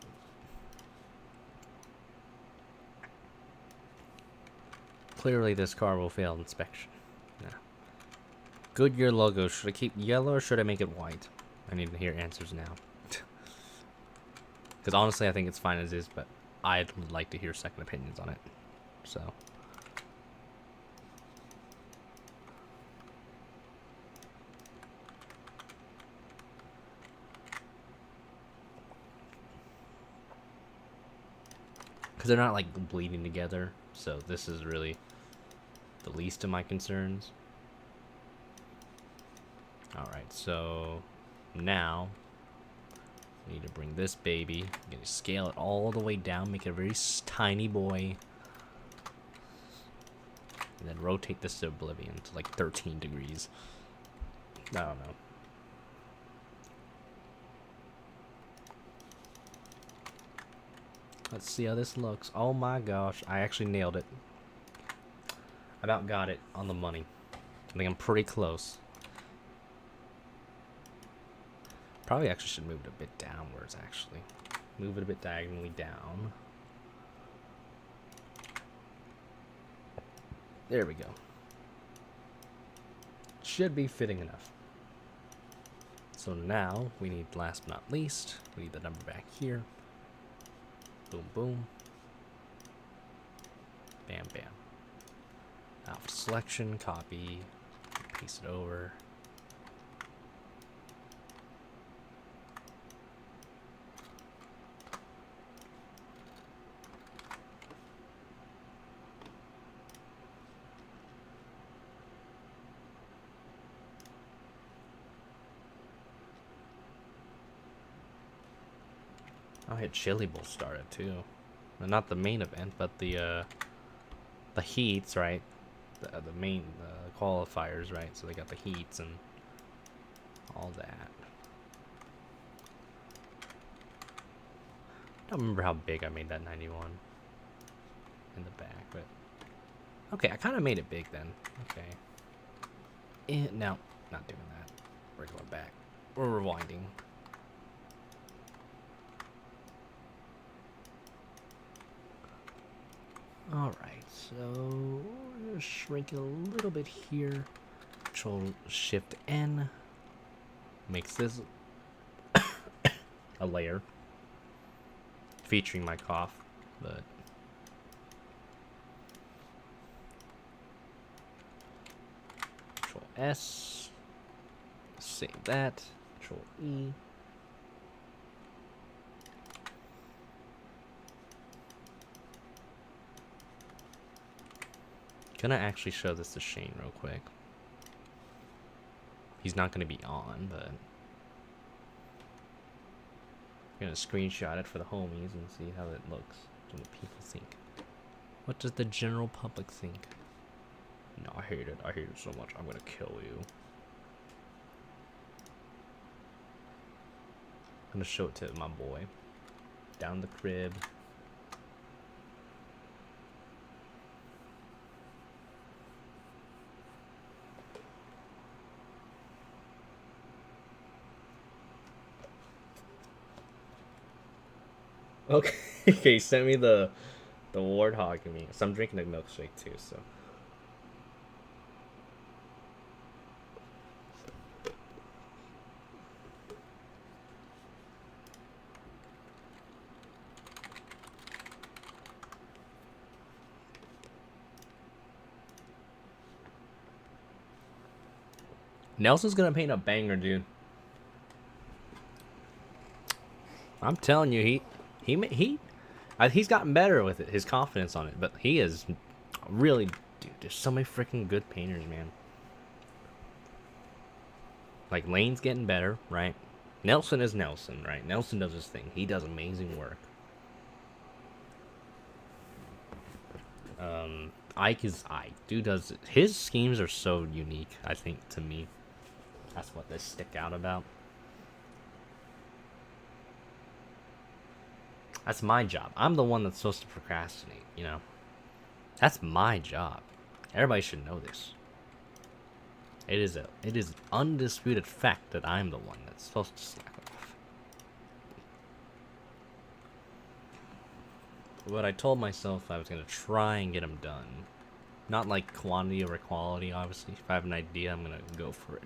Speaker 1: Clearly this car will fail inspection. Yeah. Goodyear logo. Should I keep yellow or should I make it white? I need to hear answers now. Because honestly, I think it's fine as is, but I'd like to hear second opinions on it. So. Because they're not like bleeding together. So this is really the least of my concerns. Alright, so now we need to bring this baby. I'm going to scale it all the way down, make it a very tiny boy. And then rotate this to oblivion to like 13 degrees. I don't know. Let's see how this looks. Oh my gosh, I actually nailed it. I about got it on the money. I think I'm pretty close. Probably actually should move it a bit downwards, actually. Move it a bit diagonally down. There we go. Should be fitting enough. So now, we need, last but not least, we need the number back here. Boom, boom. Bam, bam. Now for selection, copy, paste it over. I had Chili Bowl started too. Well, not the main event, but the heats, right? The main qualifiers, right? So they got the heats and all that. I don't remember how big I made that 91 in the back, but okay, I kind of made it big then. Okay. No, not doing that. We're going back. We're rewinding. Alright, so we're gonna shrink it a little bit here. Control Shift N makes this a layer featuring my cough, but Control S, save that, Control E. Gonna actually show this to Shane real quick. He's not gonna be on, but I'm gonna screenshot it for the homies and see how it looks. What do people think? What does the general public think? No, I hate it. I hate it so much. I'm gonna kill you. I'm gonna show it to my boy. Down the crib. Okay, okay, send me the warthog in me. So I'm drinking a milkshake too, so. Nelson's gonna paint a banger, dude. I'm telling you, he's gotten better with it, his confidence on it, but he is really, dude, there's so many freaking good painters, man. Like, Lane's getting better, right? Nelson is Nelson, right? Nelson does his thing. He does amazing work. Ike is Ike. Dude does, his schemes are so unique, I think, to me. That's what they stick out about. That's my job. I'm the one that's supposed to procrastinate, you know? That's my job. Everybody should know this. It is undisputed fact that I'm the one that's supposed to slack off. But I told myself I was gonna try and get them done. Not like quantity over quality, obviously. If I have an idea, I'm gonna go for it.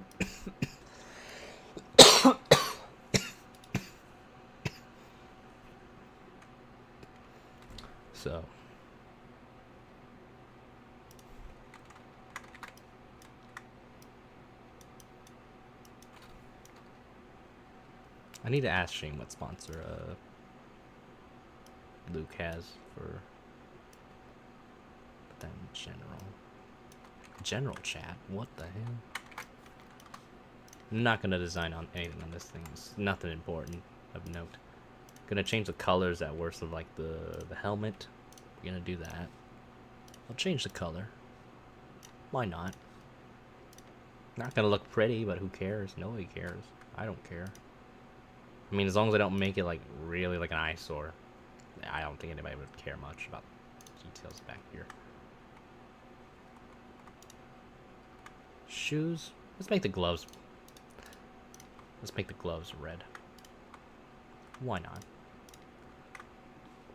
Speaker 1: So. I need to ask Shane what sponsor Luke has for then general chat. What the hell? I'm not gonna design on anything on this thing. It's nothing important of note. Gonna change the colors at worst of like the helmet. We're gonna do that. I'll change the color. Why not? Not gonna look pretty, but who cares? Nobody cares. I don't care. I mean, as long as I don't make it like really like an eyesore, I don't think anybody would care much about details back here. Shoes. Let's make the gloves. Let's make the gloves red. Why not?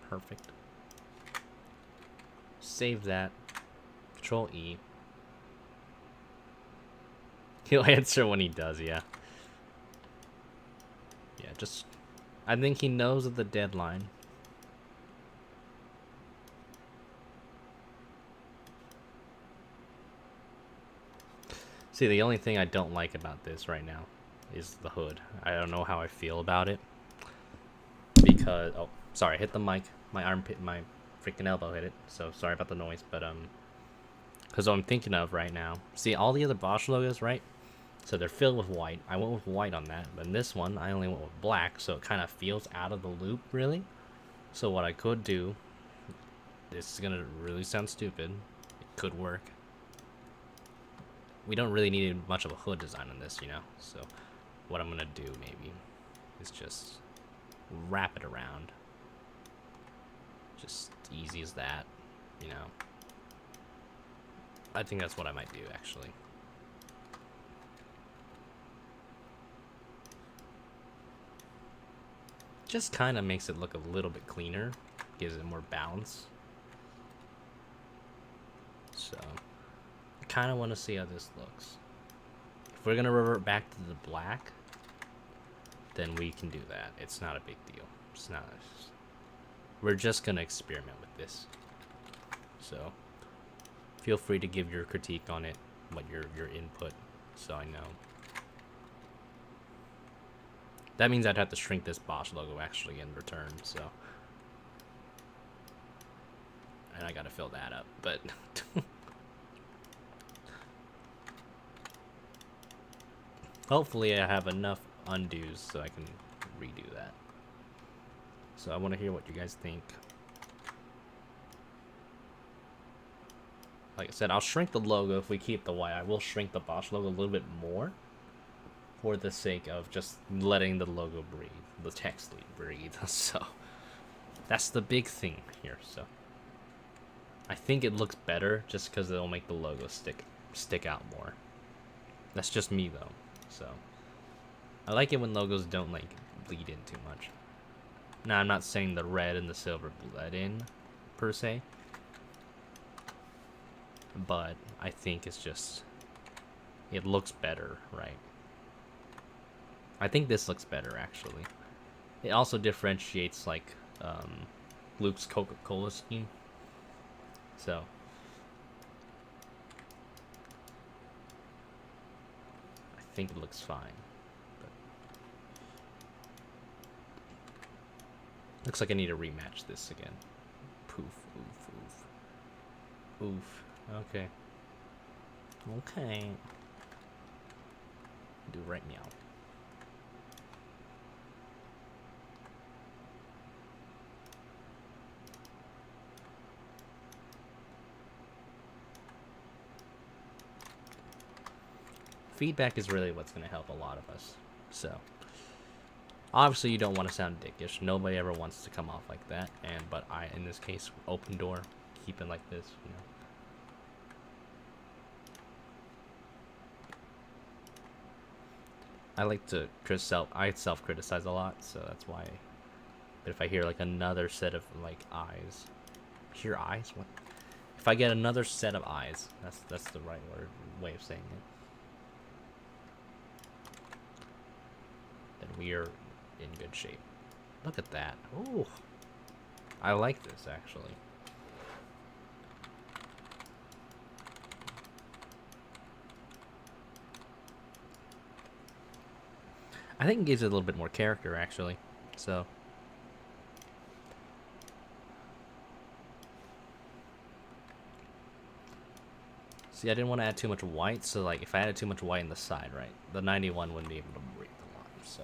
Speaker 1: Perfect. Save that. Ctrl E. He'll answer when he does, yeah. Yeah, just... I think he knows of the deadline. See, the only thing I don't like about this right now is the hood. I don't know how I feel about it. Because... Oh, sorry, I hit the mic. My armpit, my freaking elbow hit it. So, sorry about the noise, but, because what I'm thinking of right now... See, all the other Bosch logos, right? So they're filled with white. I went with white on that. But in this one, I only went with black, so it kind of feels out of the loop, really. So what I could do... This is gonna really sound stupid. It could work. We don't really need much of a hood design on this, you know? So what I'm gonna do, maybe, is just wrap it around. Just easy as that, you know? I think that's what I might do, actually. Just kind of makes it look a little bit cleaner, gives it more balance. So, I kind of want to see how this looks. If we're going to revert back to the black, then we can do that. It's not a big deal. It's not. We're just going to experiment with this. So, feel free to give your critique on it, what your input, so I know. That means I'd have to shrink this Bosch logo actually in return, so. And I gotta fill that up, but. Hopefully I have enough undos so I can redo that. So I want to hear what you guys think. Like I said, I'll shrink the logo if we keep the white. I will shrink the Bosch logo a little bit more. For the sake of just letting the logo breathe, the text breathe. So that's the big thing here. So I think it looks better just because it'll make the logo stick out more. That's just me though. So I like it when logos don't like bleed in too much. Now I'm not saying the red and the silver bled in per se, but I think it's just it looks better, right? I think this looks better, actually. It also differentiates, like, Luke's Coca-Cola scheme. So. I think it looks fine. But looks like I need to rematch this again. Poof, oof, oof. Oof. Okay. Okay. Do right now. Feedback is really what's going to help a lot of us. So, obviously you don't want to sound dickish. Nobody ever wants to come off like that. But I, in this case, open door, keep it like this, you know. I like to self-criticize a lot, so that's why. But if I hear like another set of like eyes, hear eyes? What? If I get another set of eyes, that's the right way of saying it. Then we are in good shape. Look at that. Ooh, I like this actually. I think it gives it a little bit more character actually. So. See, I didn't want to add too much white, so like if I added too much white in the side, right, the 91 wouldn't be able to break the line, so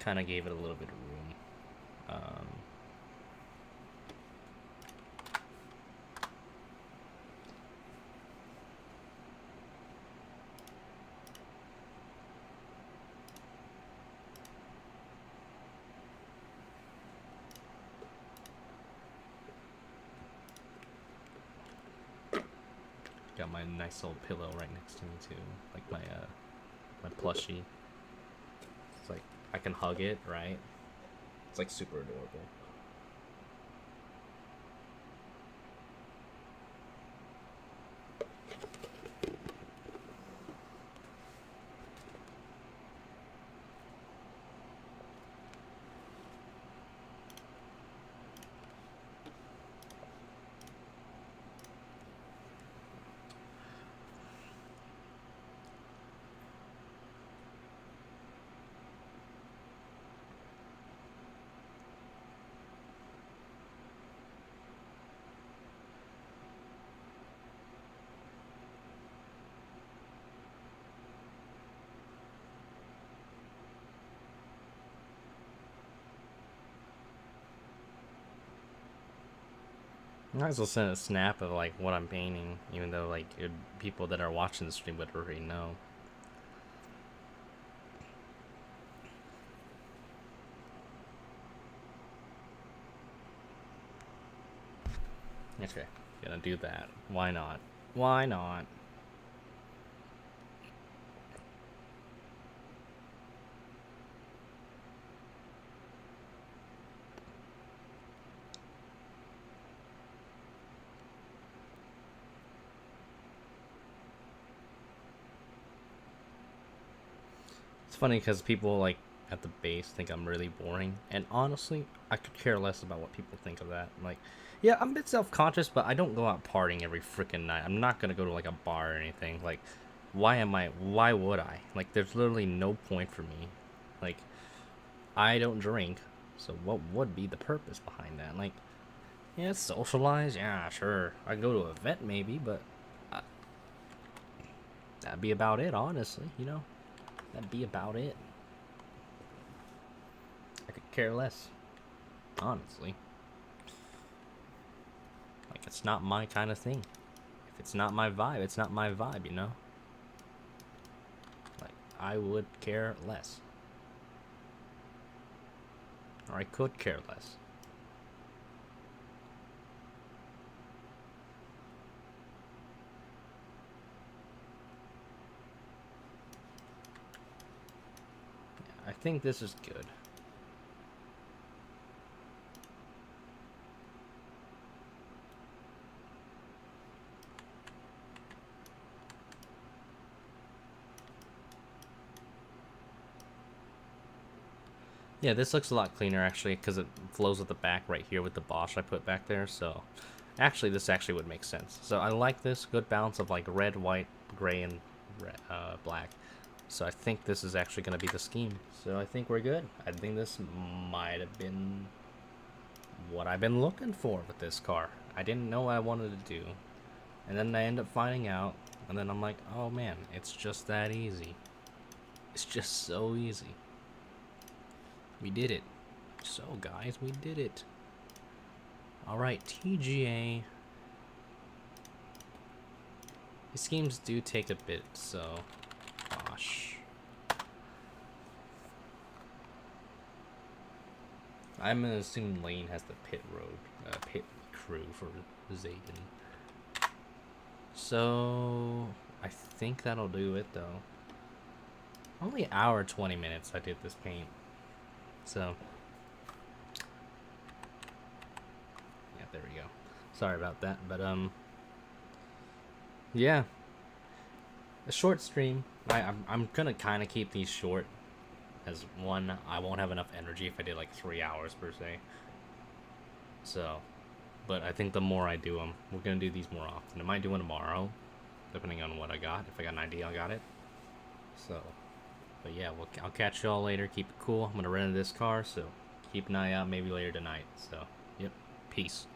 Speaker 1: kind of gave it a little bit of room. Got my nice old pillow right next to me too, like my plushie. It's like I can hug it, right? It's like super adorable. I might as well send a snap of like what I'm painting, even though like people that are watching the stream would already know. Okay, gonna do that. Why not? Why not? It's funny because people like at the base think I'm really boring, and honestly, I could care less about what people think of that. Like, yeah, I'm a bit self-conscious, but I don't go out partying every freaking night. I'm not gonna go to like a bar or anything. Like, why am I? Why would I? Like, there's literally no point for me. Like, I don't drink, so what would be the purpose behind that? Like, yeah, socialize. Yeah, sure. I go to an event maybe, but that'd be about it. Honestly, you know. That'd be about it. I could care less. Honestly. Like, it's not my kind of thing. If it's not my vibe, it's not my vibe, you know? Like, I would care less. Or I could care less. I think this is good. Yeah, this looks a lot cleaner actually because it flows at the back right here with the Bosch I put back there. So actually this actually would make sense. So I like this good balance of like red, white, gray, and black. So I think this is actually going to be the scheme. So I think we're good. I think this might have been what I've been looking for with this car. I didn't know what I wanted to do. And then I end up finding out. And then I'm like, oh man, it's just that easy. It's just so easy. We did it. So guys, we did it. Alright, TGA. These schemes do take a bit, so... Gosh. I'm gonna assume Lane has the pit crew for Zayden. So I think that'll do it though. Only an hour 20 minutes I did this paint. So yeah, there we go. Sorry about that, but yeah, a short stream. I'm gonna kind of keep these short, as one, I won't have enough energy if I did like 3 hours per se. So, but I think the more I do them, we're gonna do these more often. I might do one tomorrow, depending on what I got. If I got an idea, I got it. So, but yeah, I'll catch y'all later. Keep it cool. I'm gonna rent this car, so keep an eye out. Maybe later tonight. So, yep. Peace.